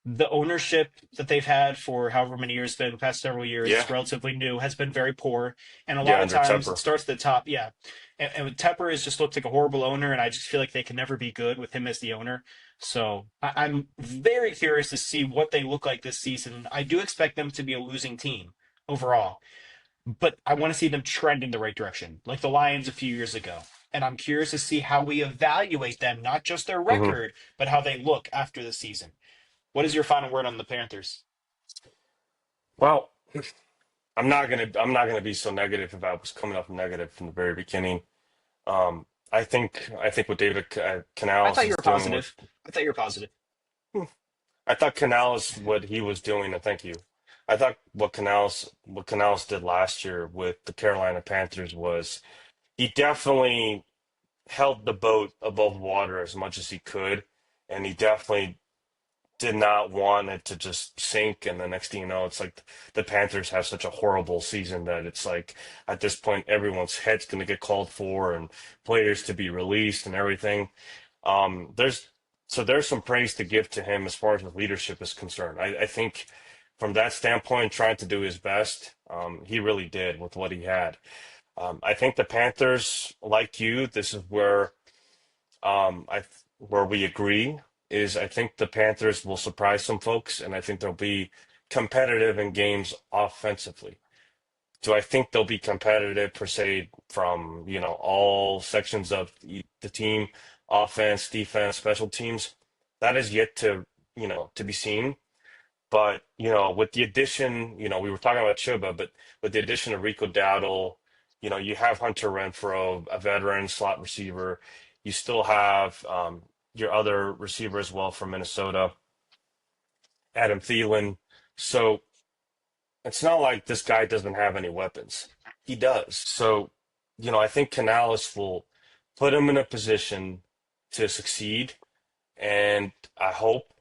The ownership that they've had for however many years, been past several years, Yeah. it's relatively new, has been very poor. And a lot Yeah. of Under times it Tepper. starts at the top. Yeah. And Tepper has just looked like a horrible owner, and I just feel like they can never be good with him as the owner. So I'm very curious to see what they look like this season. I do expect them to be a losing team overall, but I want to see them trend in the right direction, like the Lions a few years ago. And I'm curious to see how we evaluate them, not just their Hmm. record, but how they look after the season. What is your final word on the Panthers? Well, I'm not gonna be so negative if I was coming off negative from the very beginning. I think what David I Canales thought you is were doing with positive. I thought you were positive. I thought Canales what he was doing, and thank you. I thought what Canales did last year with the Carolina Panthers was he definitely held the boat above water as much as he could, and he definitely did not want it to just sink. And the next thing you know, it's like the Panthers have such a horrible season that it's like at this point everyone's head's going to get called for and players to be released and everything. There's so there's some praise to give to him as far as the leadership is concerned. I think from that standpoint, trying to do his best, he really did with what he had. I think the Panthers, like you, this is where where we agree. is I think the Panthers will surprise some folks, and I think they'll be competitive in games offensively. Do I think they'll be competitive per se from, all sections of the team, offense, defense, special teams? That is yet to be seen. But, with the addition, we were talking about Chuba, but with the addition of Rico Dowdle, you have Hunter Renfrow, a veteran slot receiver. You still have your other receiver as well from Minnesota, Adam Thielen. So it's not like this guy doesn't have any weapons. He does. So, I think Canales will put him in a position to succeed. And I hope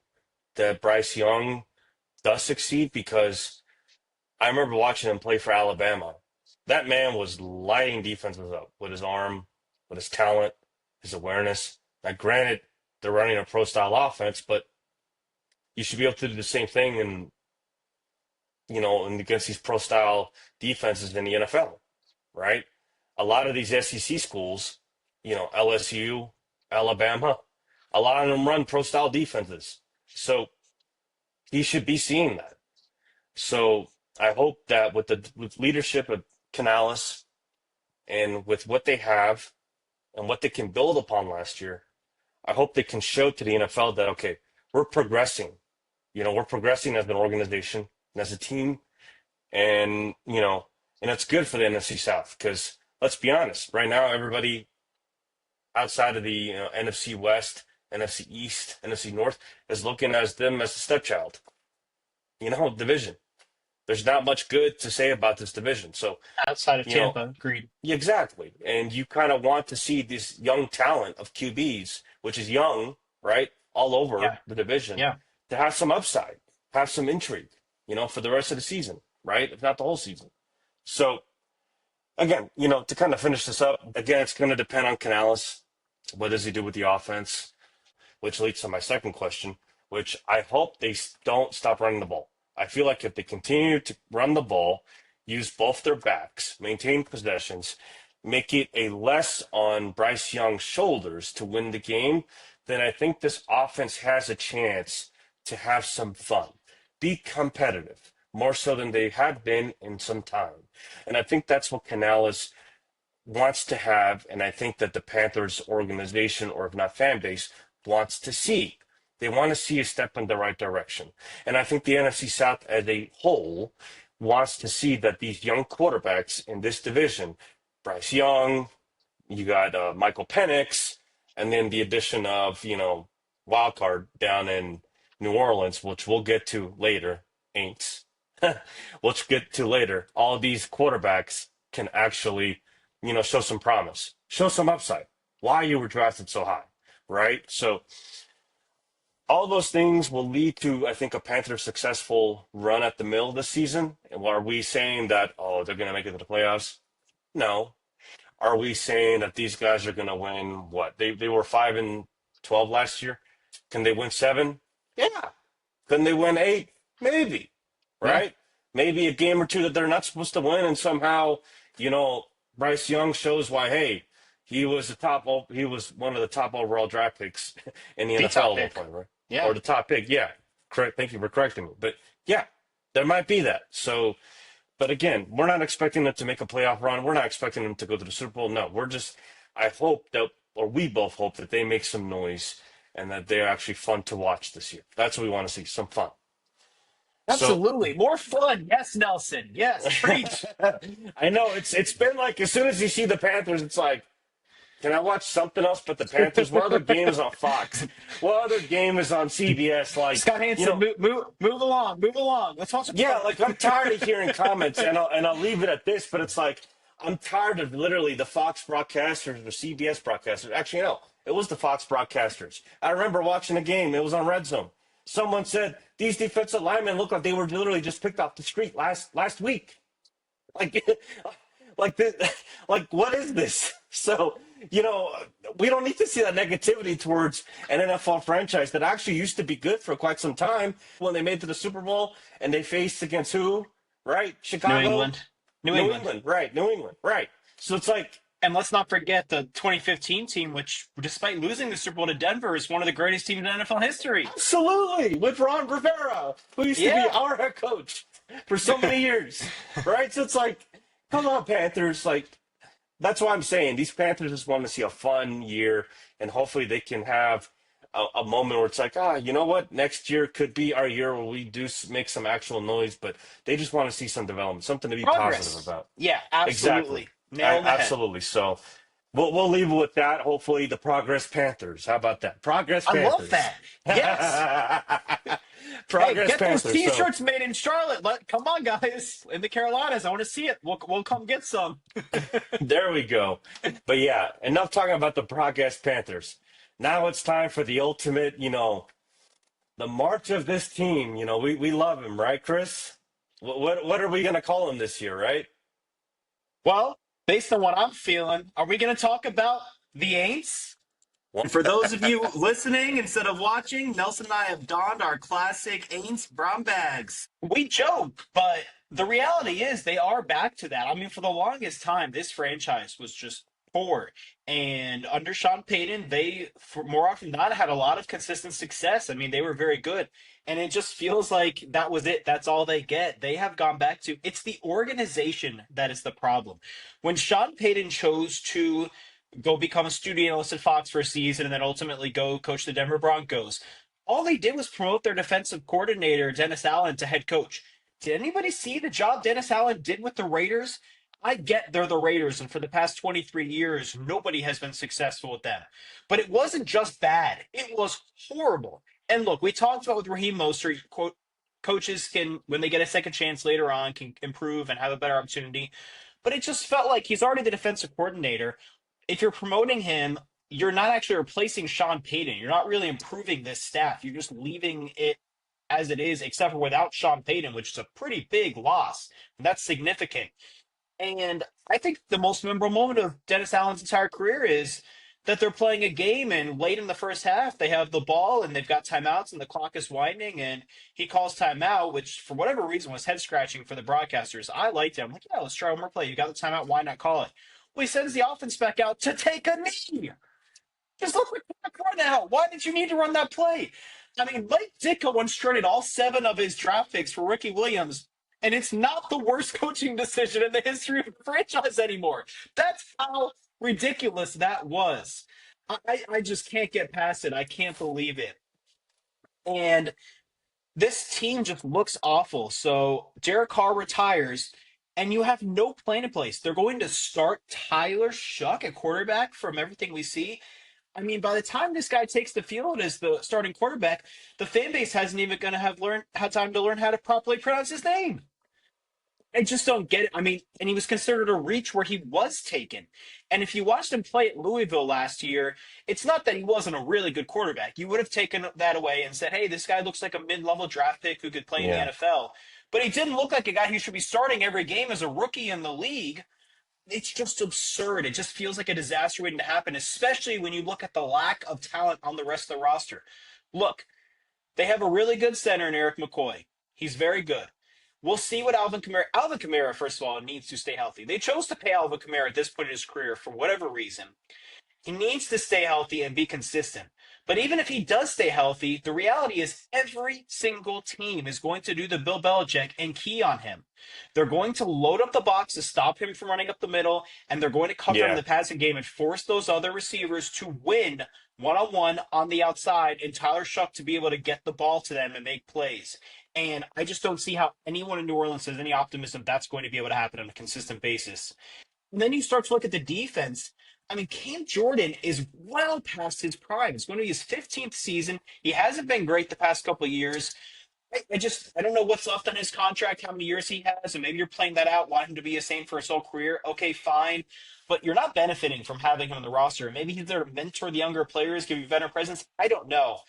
that Bryce Young does succeed because I remember watching him play for Alabama. That man was lighting defenses up with his arm, with his talent, his awareness. Now, granted, they're running a pro style offense, but you should be able to do the same thing and against these pro style defenses in the NFL, right? A lot of these SEC schools, LSU, Alabama, a lot of them run pro style defenses. So he should be seeing that. So I hope that with leadership of Canales and with what they have and what they can build upon last year, I hope they can show to the NFL that okay, we're progressing. We're progressing as an organization and as a team, and it's good for the NFC South because let's be honest, right now everybody outside of the NFC West, NFC East, NFC North is looking as them as the stepchild, division. There's not much good to say about this division. So, Outside of you know, Tampa, agreed. yeah, exactly. And you kind of want to see this young talent of QBs, which is young, right, all over Yeah, the division, yeah. to have some upside, have some intrigue, for the rest of the season, right? If not the whole season. So, again, to kind of finish this up, again, it's going to depend on Canales. What does he do with the offense? Which leads to my second question, which I hope they don't stop running the ball. I feel like if they continue to run the ball, use both their backs, maintain possessions, make it a less on Bryce Young's shoulders to win the game, then I think this offense has a chance to have some fun, be competitive, more so than they have been in some time. And I think that's what Canales wants to have, and I think that the Panthers organization, or if not fan base, wants to see. They want to see a step in the right direction. And I think the NFC South as a whole wants to see that these young quarterbacks in this division, Bryce Young, you got Michael Penix, and then the addition of, wild card down in New Orleans, which we'll get to later, Aints. Which get to later. All of these quarterbacks can actually show some promise, show some upside. Why you were drafted so high, right? So all those things will lead to, I think, a Panthers successful run at the middle this season. And are we saying that, oh, they're going to make it to the playoffs? No. Are we saying that these guys are going to win what? They were 5-12 last year. Can they win 7? Yeah. Can they win 8? Maybe. Yeah. Right? Maybe a game or two that they're not supposed to win, and somehow, Bryce Young shows why. Hey, he was one of the top overall draft picks in the The NFL top at one pick. point, right? Yeah. Or the top pick. Yeah. Correct. Thank you for correcting me. But yeah, there might be that. So, but again, we're not expecting them to make a playoff run. We're not expecting them to go to the Super Bowl. No, I hope that, or we both hope that they make some noise and that they're actually fun to watch this year. That's what we want to see, some fun. So Absolutely. More fun. Yes, Nelson. Yes, preach. I know it's been like as soon as you see the Panthers, it's like, can I watch something else but the Panthers? What other game is on Fox? What other game is on CBS? Like, Scott Hansen, move along, move along. Let's watch some yeah, fun. like I'm tired of hearing comments, and I'll leave it at this. But it's like I'm tired of literally the Fox broadcasters or CBS broadcasters. Actually, no, it was the Fox broadcasters. I remember watching a game. It was on Red Zone. Someone said these defensive linemen look like they were literally just picked off the street last week. Like, like this, like what is this? So we don't need to see that negativity towards an NFL franchise that actually used to be good for quite some time when they made it to the Super Bowl and they faced against who? Right, New Chicago, England. New New England. England, right, New England, right. So it's like And let's not forget the 2015 team, which, despite losing the Super Bowl to Denver, is one of the greatest teams in NFL history. Absolutely, with Ron Rivera, who used to be Yeah. our head coach for so many years, right? So it's like, come on, Panthers. Like, that's why I'm saying these Panthers just want to see a fun year, and hopefully they can have a moment where it's like, you know what? Next year could be our year where we do make some actual noise, but they just want to see some development, something to be positive Progress. about. Yeah, Exactly. absolutely. Nail on the head. Absolutely. So we'll leave it with that. Hopefully, the Progress Panthers. How about that? Progress I love Panthers. that. Yes. Hey, Progress get those Panthers. So T-shirts made in Charlotte. Come on, guys, in the Carolinas. I want to see it. We'll come get some. there we go. But yeah, enough talking about the Progress Panthers. Now it's time for the ultimate, the march of this team. We love him, right, Chris? What are we gonna call him this year, right? Well, based on what I'm feeling, are we going to talk about the Aints? And for those of you listening instead of watching, Nelson and I have donned our classic Aints brown bags. We joke, but the reality is they are back to that. I mean, for the longest time, this franchise was just poor. And under Sean Payton, they, for more often than not, had a lot of consistent success. I mean, they were very good. And it just feels like that was it. That's all they get. They have gone back to it's the organization that is the problem. When Sean Payton chose to go become a studio analyst at Fox for a season and then ultimately go coach the Denver Broncos. All they did was promote their defensive coordinator, Dennis Allen, to head coach. Did anybody see the job Dennis Allen did with the Raiders? I get they're the Raiders, and for the past 23 years, nobody has been successful with them. But it wasn't just bad, it was horrible. And look, we talked about with Raheem Mostert, quote, coaches can, when they get a second chance later on, can improve and have a better opportunity. But it just felt like he's already the defensive coordinator. If you're promoting him, you're not actually replacing Sean Payton. You're not really improving this staff. You're just leaving it as it is, except for without Sean Payton, which is a pretty big loss. And that's significant. And I think the most memorable moment of Dennis Allen's entire career is that they're playing a game and late in the first half, they have the ball and they've got timeouts and the clock is winding and he calls timeout, which for whatever reason was head scratching for the broadcasters. I liked it. I'm like, yeah, let's try one more play. You got the timeout. Why not call it? Well, he sends the offense back out to take a knee. Just look like back run now. Why did you need to run that play? I mean, Mike Ditka once traded all 7 of his draft picks for Ricky Williams, and it's not the worst coaching decision in the history of the franchise anymore. That's how ridiculous that was. I just can't get past it. I can't believe it. And this team just looks awful. So Derek Carr retires, and you have no plan in place. They're going to start Tyler Shuck at quarterback from everything we see. I mean, by the time this guy takes the field as the starting quarterback, the fan base hasn't even going to have learned had time to learn how to properly pronounce his name. I just don't get it. I mean, and he was considered a reach where he was taken. And if you watched him play at Louisville last year, it's not that he wasn't a really good quarterback. You would have taken that away and said, hey, this guy looks like a mid level draft pick who could play in the Yeah. NFL. But he didn't look like a guy who should be starting every game as a rookie in the league. It's just absurd. It just feels like a disaster waiting to happen, especially when you look at the lack of talent on the rest of the roster. Look, they have a really good center in Eric McCoy. He's very good. We'll see what Alvin Kamara. Alvin Kamara, first of all, needs to stay healthy. They chose to pay Alvin Kamara at this point in his career for whatever reason. He needs to stay healthy and be consistent. But even if he does stay healthy, the reality is every single team is going to do the Bill Belichick and key on him. They're going to load up the box to stop him from running up the middle, and they're going to cover him in Yeah. the passing game and force those other receivers to win one-on-one on the outside and Tyler Shuck to be able to get the ball to them and make plays. And I just don't see how anyone in New Orleans has any optimism that's going to be able to happen on a consistent basis. And then you start to look at the defense. I mean, Cam Jordan is well past his prime. It's going to be his 15th season. He hasn't been great the past couple of years. I don't know what's left on his contract, how many years he has, and maybe you're playing that out, want him to be a Saint for his whole career. Okay, fine. But you're not benefiting from having him on the roster. Maybe he's there to mentor the younger players, give you veteran presence. I don't know.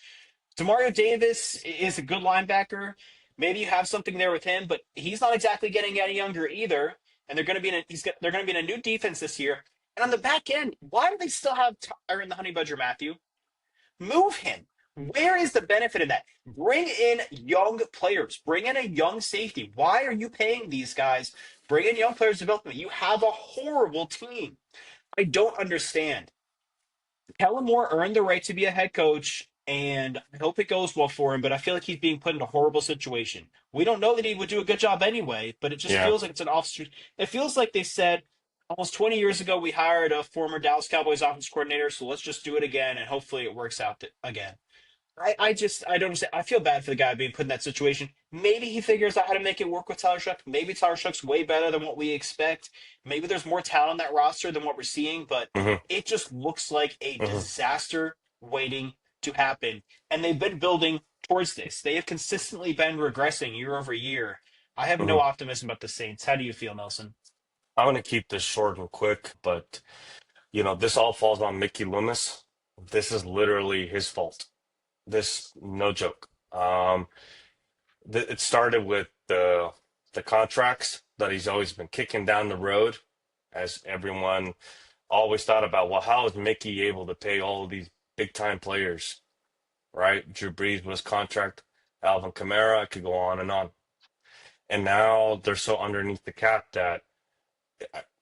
Demario Davis is a good linebacker. Maybe you have something there with him, but he's not exactly getting any younger either. And they're going to be in they're going to be in a new defense this year. And on the back end, why do they still have Tyron the Honey Badger Matthew? Move him. Where is the benefit of that? Bring in young players. Bring in a young safety. Why are you paying these guys? Bring in young players development. You have a horrible team. I don't understand. Kellen Moore earned the right to be a head coach, and I hope it goes well for him, but I feel like he's being put in a horrible situation. We don't know that he would do a good job anyway, but it just Yeah. feels like it's an officer. It feels like they said almost 20 years ago we hired a former Dallas Cowboys offense coordinator, so let's just do it again, and hopefully it works out again. I don't understand. I feel bad for the guy being put in that situation. Maybe he figures out how to make it work with Tyler Shuck. Maybe Tyler Shuck's way better than what we expect. Maybe there's more talent on that roster than what we're seeing, but Hmm. it just looks like a Hmm. disaster waiting to happen. And they've been building towards this. They have consistently been regressing year over year. I have no Hmm. optimism about the Saints. How do you feel, Nelson? I'm going to keep this short and quick, but this all falls on Mickey Loomis. This is literally his fault. This, no joke. It started with the contracts that he's always been kicking down the road, as everyone always thought about. Well, how is Mickey able to pay all of these big time players, right? Drew Brees was contract, Alvin Kamara, I could go on and on. And now they're so underneath the cap that,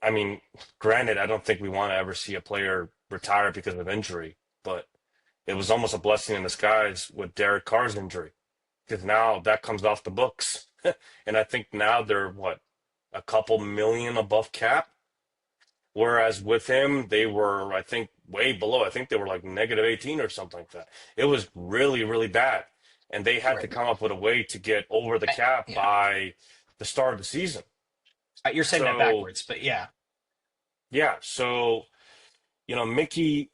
I mean, granted, I don't think we want to ever see a player retire because of injury, but it was almost a blessing in disguise with Derek Carr's injury because now that comes off the books. And I think now they're what, a couple million above cap? Whereas with him, they were, I think, way below. I think they were like negative 18 or something like that. It was really, really bad. And they had to Right. come up with a way to get over the cap Yeah. by the start of the season. You're saying that So, backwards, but yeah. yeah. So, Mickey,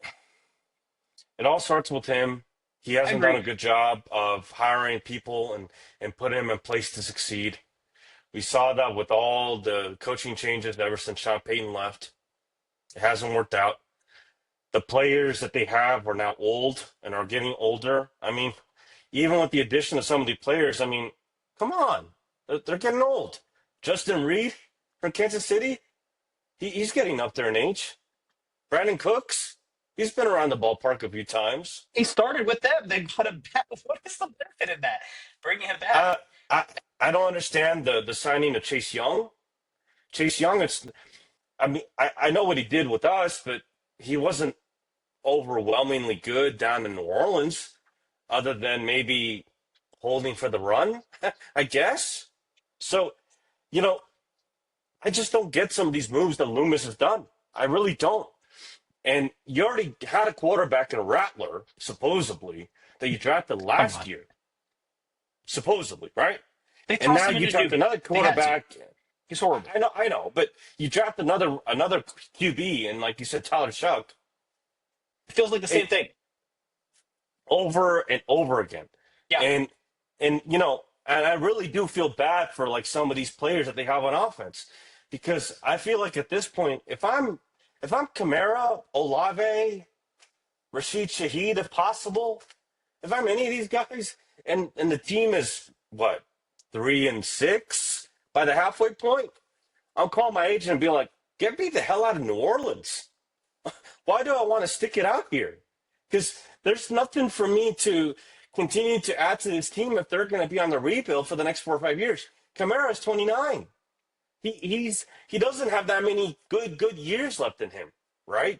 it all starts with him. He I hasn't done agree. a good job of hiring people and putting them in place to succeed. We saw that with all the coaching changes ever since Sean Payton left. It hasn't worked out. The players that they have are now old and are getting older. I mean, even with the addition of some of the players, I mean, come on, they're getting old. Justin Reed from Kansas City, he's getting up there in age. Brandon Cooks, he's been around the ballpark a few times. He started with them. They got him back. What is the benefit in that? Bringing him back. Uh, I I don't understand the signing of Chase Young. Chase Young, I mean, I know what he did with us, but he wasn't overwhelmingly good down in New Orleans, other than maybe holding for the run, I guess. So, you know, I just don't get some of these moves that Loomis has done. I really don't. And you already had a quarterback in Rattler, supposedly, that you drafted Come last on. year, supposedly, right? They And tossed now him you into draft newbie. another They had to. quarterback. He's horrible. I know, but you draft another QB, and like you said, Tyler Shuck, It feels like the same it, thing. over and over again. Yeah. And and I really do feel bad for like some of these players that they have on offense because I feel like at this point, if I'm Kamara, Olave, Rashid Shaheed, if possible, if I'm any of these guys, and the team is what 3-6 by the halfway point, I'll call my agent and be like, "Get me the hell out of New Orleans. Why do I want to stick it out here? Because there's nothing for me to continue to add to this team if they're going to be on the rebuild for the next 4 or 5 years. Kamara is 29. He doesn't have that many good years left in him, right?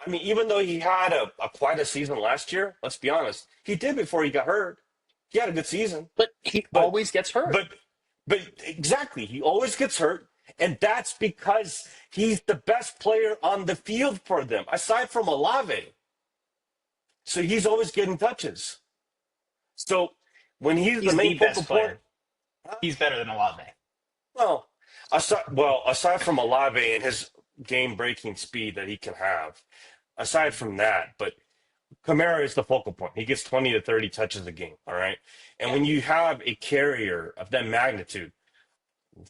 I mean, even though he had a quite a season last year, let's be honest, he did before he got hurt. He had a good season, But he but always gets hurt. but but exactly, he always gets hurt, and that's because he's the best player on the field for them, aside from Olave. So he's always getting touches. So when he's the He's main the focal best point, player. He's better than Olave. well, aside from Olave and his game-breaking speed that he can have, aside from that, but Kamara is the focal point. He gets 20 to 30 touches a game, all right? And Yeah. when you have a carrier of that magnitude,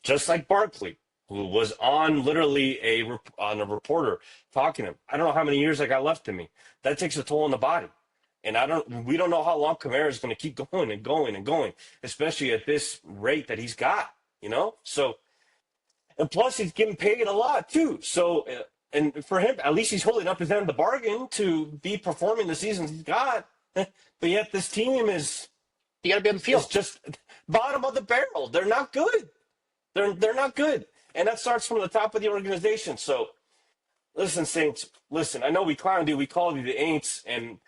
just like Barkley, who was on literally on a reporter talking to him. I don't know how many years I got left in me. That takes a toll on the body, and we don't know how long Kamara is going to keep going and going and going, especially at this rate that he's got. So and plus he's getting paid a lot too. So and for him, at least he's holding up his end of the bargain to be performing the seasons he's got. But yet this team You got to be on the is field. just bottom of the barrel. They're not good. They're not good, and that starts from the top of the organization. So listen, Saints. Listen, I know we clowned you. We called you the Aints, and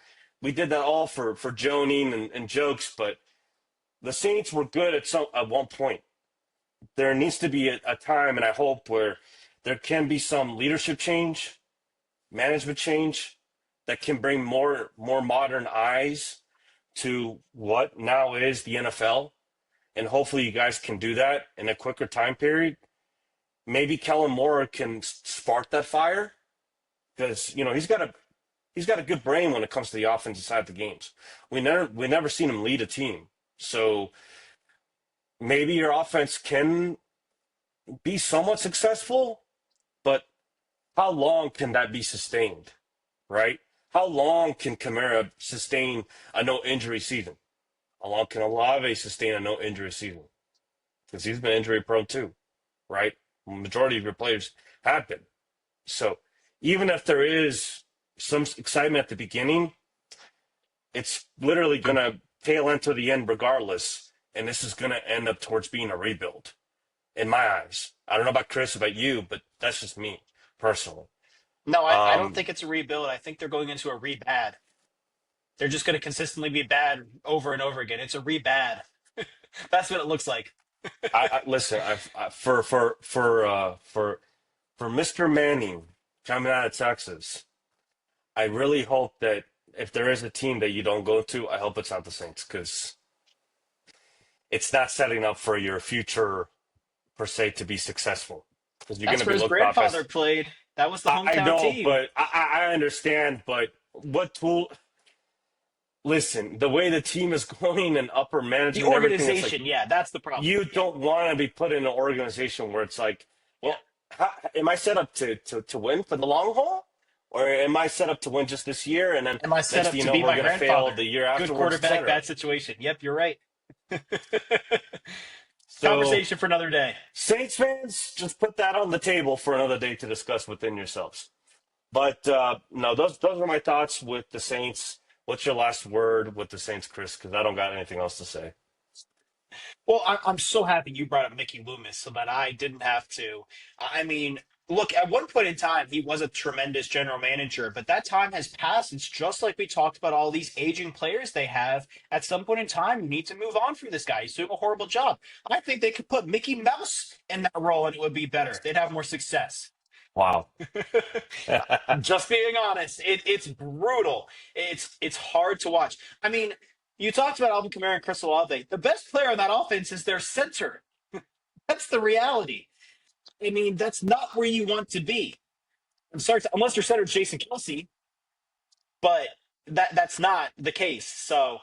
we did that all for joning and jokes. But the Saints were good at one point. There needs to be a time, and I hope where there can be some leadership change, management change that can bring more modern eyes to what now is the NFL, and hopefully you guys can do that in a quicker time period. Maybe Kellen Moore can spark that fire because he's got a good brain when it comes to the offensive side of the games. We never seen him lead a team, so maybe your offense can be somewhat successful, but how long can that be sustained, right? How long can Kamara sustain a no injury season? How long can Olave sustain a no injury season? Because he's been injury prone too, right? Majority of your players have been. So even if there is some excitement at the beginning, it's literally going to tail into the end regardless. And this is going to end up towards being a rebuild in my eyes. I don't know about Chris, about you, but that's just me personally. No, I don't Um, think it's a rebuild. I think they're going into a rebad. They're just going to consistently be bad over and over again. It's a rebad. That's what it looks like. I listen. For Mr. Manning coming out of Texas, I really hope that if there is a team that you don't go to, I hope it's not the Saints because it's not setting up for your future per se to be successful because you're going That's to where be his looked off grandfather as. played. That was the I hometown know, team. but I understand. But what tool? Listen, the way the team is going and upper The management and everything, it's like organization, yeah, that's the problem. you Yeah, don't want to be put in an organization where it's like, yeah. well, am I set up to win for the long haul? Or am I set up to win just this year? And then Am I set next up thing you to know, be we're my going to fail grandfather? the year Good afterwards, quarterback, etc. bad situation. Yep, you're right. So, Conversation for another day. Saints fans, just put that on the table for another day to discuss within yourselves. But no, those are my thoughts with the Saints. What's your last word with the Saints, Chris? Because I don't got anything else to say. Well, I'm so happy you brought up Mickey Loomis so that I didn't have to. I mean, look, at one point in time, he was a tremendous general manager, but that time has passed. It's just like we talked about all these aging players they have. At some point in time, you need to move on from this guy. He's doing a horrible job. I think they could put Mickey Mouse in that role and it would be better. They'd have more success. Wow. Just being honest, it's brutal. It's hard to watch. I mean, you talked about Alvin Kamara and Chris Olave. The best player on that offense is their center. That's the reality. I mean, that's not where you want to be. I'm sorry, unless your center is Jason Kelsey, but that's not the case. So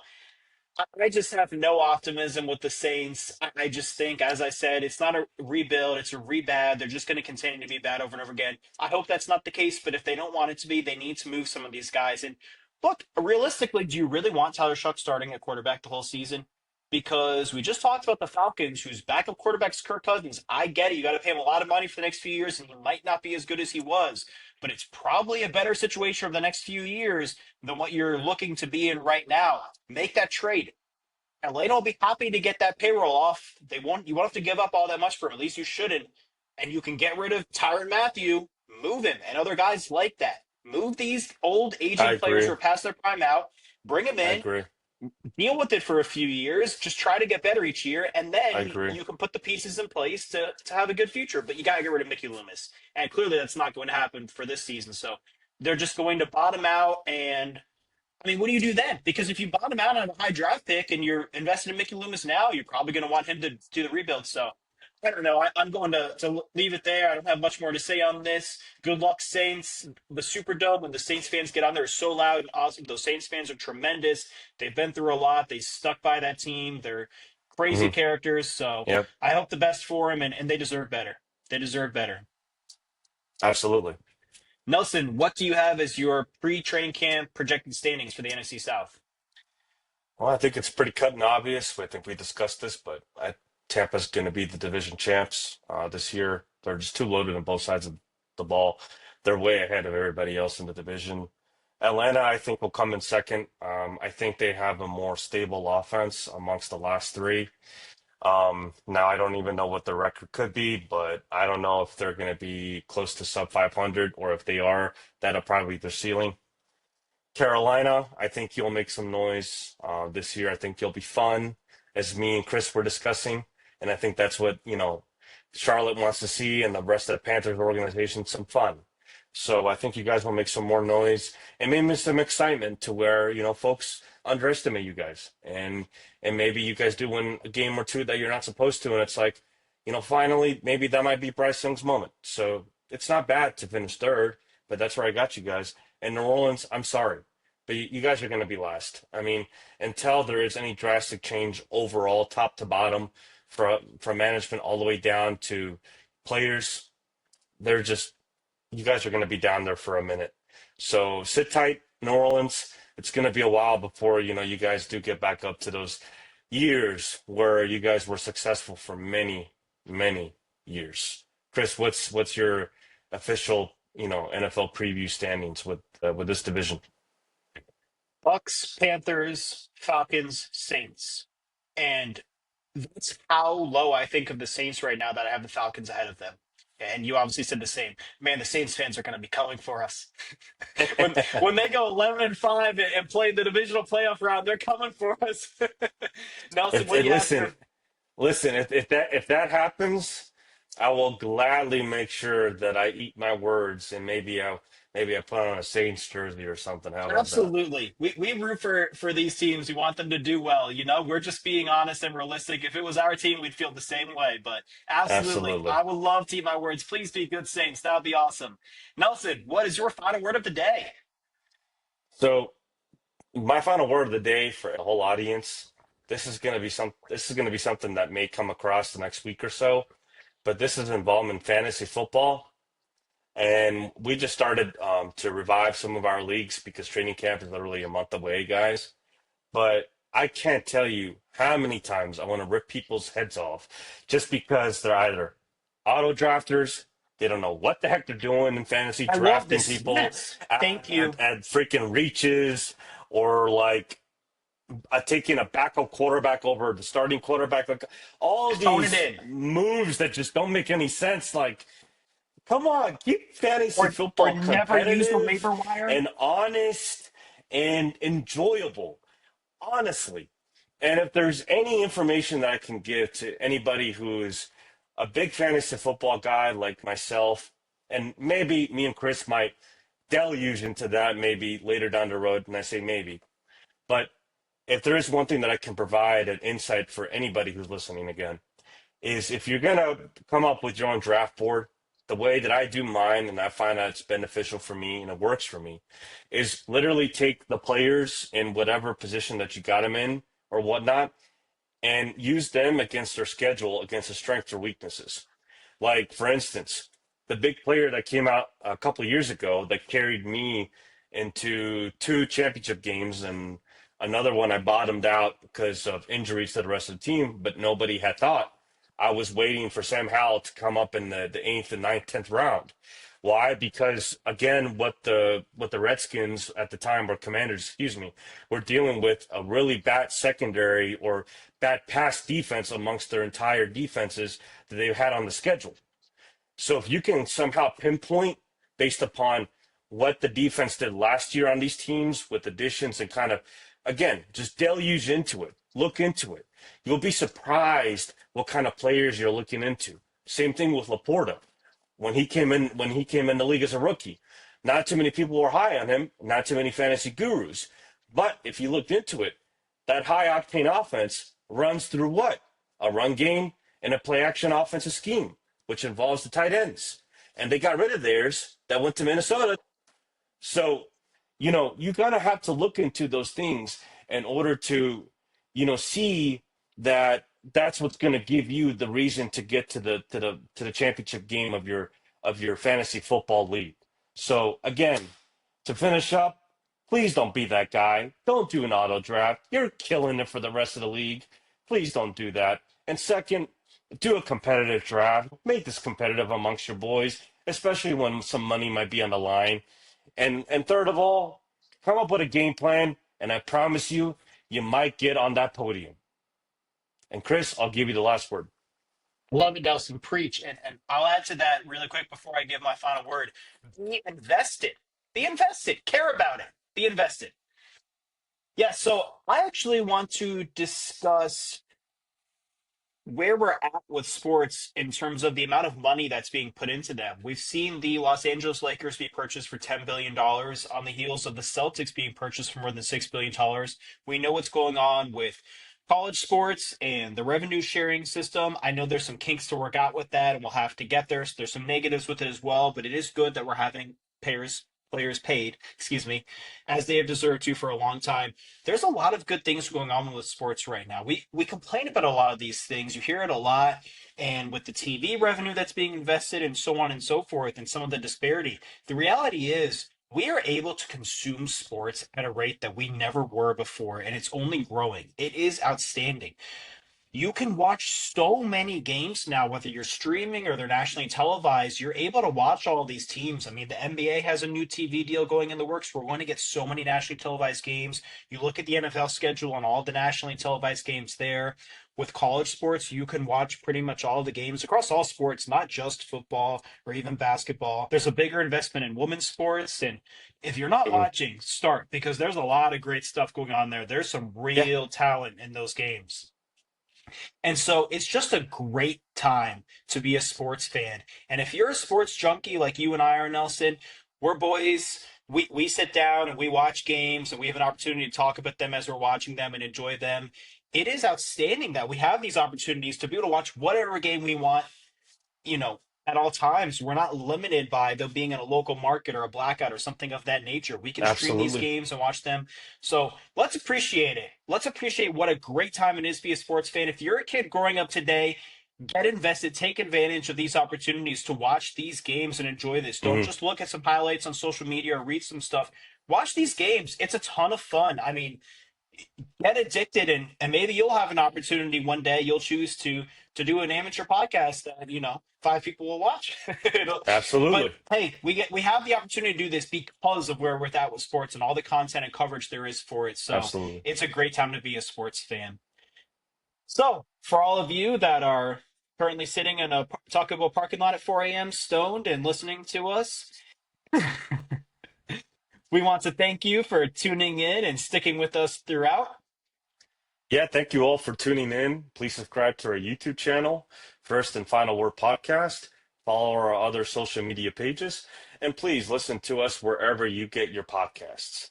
I just have no optimism with the Saints. I just think, as I said, it's not a rebuild, it's a rebad. They're just going to continue to be bad over and over again. I hope that's not the case, but if they don't want it to be, they need to move some of these guys. And look, realistically, do you really want Tyler Shuck starting at quarterback the whole season? Because we just talked about the Falcons, whose backup quarterback's Kirk Cousins. I get it. You got to pay him a lot of money for the next few years, and he might not be as good as he was. But it's probably a better situation over the next few years than what you're looking to be in right now. Make that trade. Atlanta will be happy to get that payroll off. They won't. You won't have to give up all that much for him. At least you shouldn't. And you can get rid of Tyrann Mathieu, move him, and other guys like that. Move these old I aging players who agree. are past their prime out. Bring them I in. agree. Deal with it for a few years. Just try to get better each year, and I then agree. you can put the pieces in place to have a good future. But you got to get rid of Mickey Loomis, and clearly that's not going to happen for this season. So they're just going to bottom out and I mean, what do you do then? Because if you bottom out on a high draft pick and you're invested in Mickey Loomis now, you're probably going to want him to do the rebuild. So I don't know. I'm going to leave it there. I don't have much more to say on this. Good luck, Saints. The Superdome, when the Saints fans get on there, is so loud and awesome. Those Saints fans are tremendous. They've been through a lot. They stuck by that team. They're crazy Hmm. characters. So Yep. I hope the best for them, and they deserve better. They deserve better. Absolutely. Nelson, what do you have as your pre-training camp projected standings for the NFC South? Well, I think it's pretty cut and obvious. I think we discussed this, but Tampa's going to be the division champs this year. They're just too loaded on both sides of the ball. They're way ahead of everybody else in the division. Atlanta, I think, will come in second. I think they have a more stable offense amongst the last three. Now I don't even know what the record could be, but I don't know if they're going to be close to sub 500, or if they are, that'll probably be their ceiling. Carolina, I think you'll make some noise this year. I think you'll be fun, as me and Chris were discussing, and I think that's what Charlotte wants to see, and the rest of the Panthers organization, some fun. So I think you guys will make some more noise and maybe some excitement to where folks underestimate you guys, and maybe you guys do win a game or two that you're not supposed to, and it's like finally maybe that might be Bryce Young's moment. So it's not bad to finish third, but that's where I got you guys. And New Orleans, I'm sorry, but you guys are going to be last. I mean, until there is any drastic change overall, top to bottom, from management all the way down to players, they're just you guys are going to be down there for a minute. So sit tight, New Orleans. It's going to be a while before you guys do get back up to those years where you guys were successful for many, many years. Chris, what's your official NFL preview standings with this division? Bucks, Panthers, Falcons, Saints. And that's how low I think of the Saints right now that I have the Falcons ahead of them. And you obviously said the same. Man, the Saints fans are going to be coming for us. When they go 11-5 and play the divisional playoff round, they're coming for us. Nelson, what do you have Listen, for listen. If that happens, I will gladly make sure that I eat my words, and maybe I put on a Saints jersey or something. How about that? Absolutely. We root for these teams. We want them to do well. We're just being honest and realistic. If it was our team, we'd feel the same way. But absolutely, Absolutely. I would love to eat my words. Please be good Saints. That would be awesome. Nelson, what is your final word of the day? So my final word of the day for the whole audience. This is going to be something that may come across the next week or so, but this is involved in fantasy football, and we just started to revive some of our leagues because training camp is literally a month away, guys. But I can't tell you how many times I want to rip people's heads off just because they're either auto drafters, they don't know what the heck they're doing in fantasy I love drafting this. people Yes. at, Thank at, you. at freaking reaches, or like taking a backup quarterback over the starting quarterback. Like all Phone it these in. moves that just don't make any sense. Like, come on, keep fantasy Or football never use the competitive waiver wire. and honest and enjoyable, honestly. And if there's any information that I can give to anybody who is a big fantasy football guy like myself, and maybe me and Chris might deluge into that maybe later down the road, and I say maybe, but if there is one thing that I can provide an insight for anybody who's listening again, is if you're gonna come up with your own draft board, the way that I do mine, and I find that it's beneficial for me and it works for me, is literally take the players in whatever position that you got them in or whatnot, and use them against their schedule, against the strengths or weaknesses. Like, for instance, the big player that came out a couple of years ago that carried me into two championship games, and another one I bottomed out because of injuries to the rest of the team, but nobody had thought. I was waiting for Sam Howell to come up in the eighth and ninth, 10th round. Why? Because again, what the Redskins at the time, or Commanders, excuse me, were dealing with a really bad secondary or bad pass defense amongst their entire defenses that they had on the schedule. So if you can somehow pinpoint based upon what the defense did last year on these teams with additions, and kind of, again, just deluge into it, look into it, you'll be surprised what kind of players you're looking into. Same thing with Laporta. When he came in the league as a rookie, not too many people were high on him, not too many fantasy gurus. But if you looked into it, that high octane offense runs through what? A run game and a play action offensive scheme, which involves the tight ends. And they got rid of theirs that went to Minnesota. So, you gotta have to look into those things in order to, see that that's what's gonna give you the reason to get to the championship game of your fantasy football league. So again, to finish up, please don't be that guy. Don't do an auto draft. You're killing it for the rest of the league. Please don't do that. And second, do a competitive draft. Make this competitive amongst your boys, especially when some money might be on the line. And third of all, come up with a game plan, and I promise you, you might get on that podium. And Chris, I'll give you the last word. Love it, Nelson. Preach. And I'll add to that really quick before I give my final word. Be invested. Be invested. Care about it. Be invested. Yeah, so I actually want to discuss where we're at with sports in terms of the amount of money that's being put into them. We've seen the Los Angeles Lakers be purchased for $10 billion on the heels of the Celtics being purchased for more than $6 billion. We know what's going on with college sports and the revenue sharing system. I know there's some kinks to work out with that, and we'll have to get there. So there's some negatives with it as well, but it is good that we're having players paid, excuse me, as they have deserved to for a long time. There's a lot of good things going on with sports right now. We complain about a lot of these things. You hear it a lot, and with the TV revenue that's being invested and so on and so forth, and some of the disparity. The reality is we are able to consume sports at a rate that we never were before, and it's only growing. It is outstanding. You can watch so many games now, whether you're streaming or they're nationally televised. You're able to watch all these teams. I mean, the NBA has a new TV deal going in the works. We're going to get so many nationally televised games. You look at the NFL schedule and all the nationally televised games there. With college sports, you can watch pretty much all the games across all sports, not just football or even basketball. There's a bigger investment in women's sports. And if you're not Mhm. watching, start because there's a lot of great stuff going on there. There's some Yeah, real talent in those games. And so it's just a great time to be a sports fan. And if you're a sports junkie like you and I are, Nelson, we're boys. We sit down and we watch games and we have an opportunity to talk about them as we're watching them and enjoy them. It is outstanding that we have these opportunities to be able to watch whatever game we want, at all times. We're not limited by them being in a local market or a blackout or something of that nature. We can stream these absolutely. games and watch them. So let's appreciate it. Let's appreciate what a great time it is to be a sports fan. If you're a kid growing up today, get invested, take advantage of these opportunities to watch these games and enjoy this. Don't Hmm. just look at some highlights on social media or read some stuff. Watch these games. It's a ton of fun. I mean, get addicted, and maybe you'll have an opportunity one day. You'll choose to do an amateur podcast that five people will watch. But Absolutely. hey, we have the opportunity to do this because of where we're at with sports and all the content and coverage there is for it. So Absolutely. it's a great time to be a sports fan. So for all of you that are currently sitting in a Taco Bell parking lot at 4 a.m. stoned and listening to us, we want to thank you for tuning in and sticking with us throughout. Yeah, thank you all for tuning in. Please subscribe to our YouTube channel, First and Final Word Podcast. Follow our other social media pages, and please listen to us wherever you get your podcasts.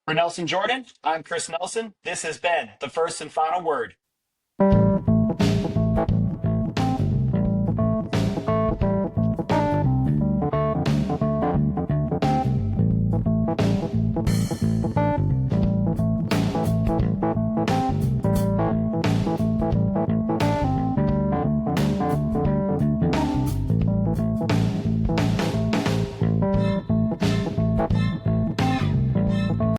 For Nelson Jordan, I'm Chris Nelson. This has been the First and Final Word.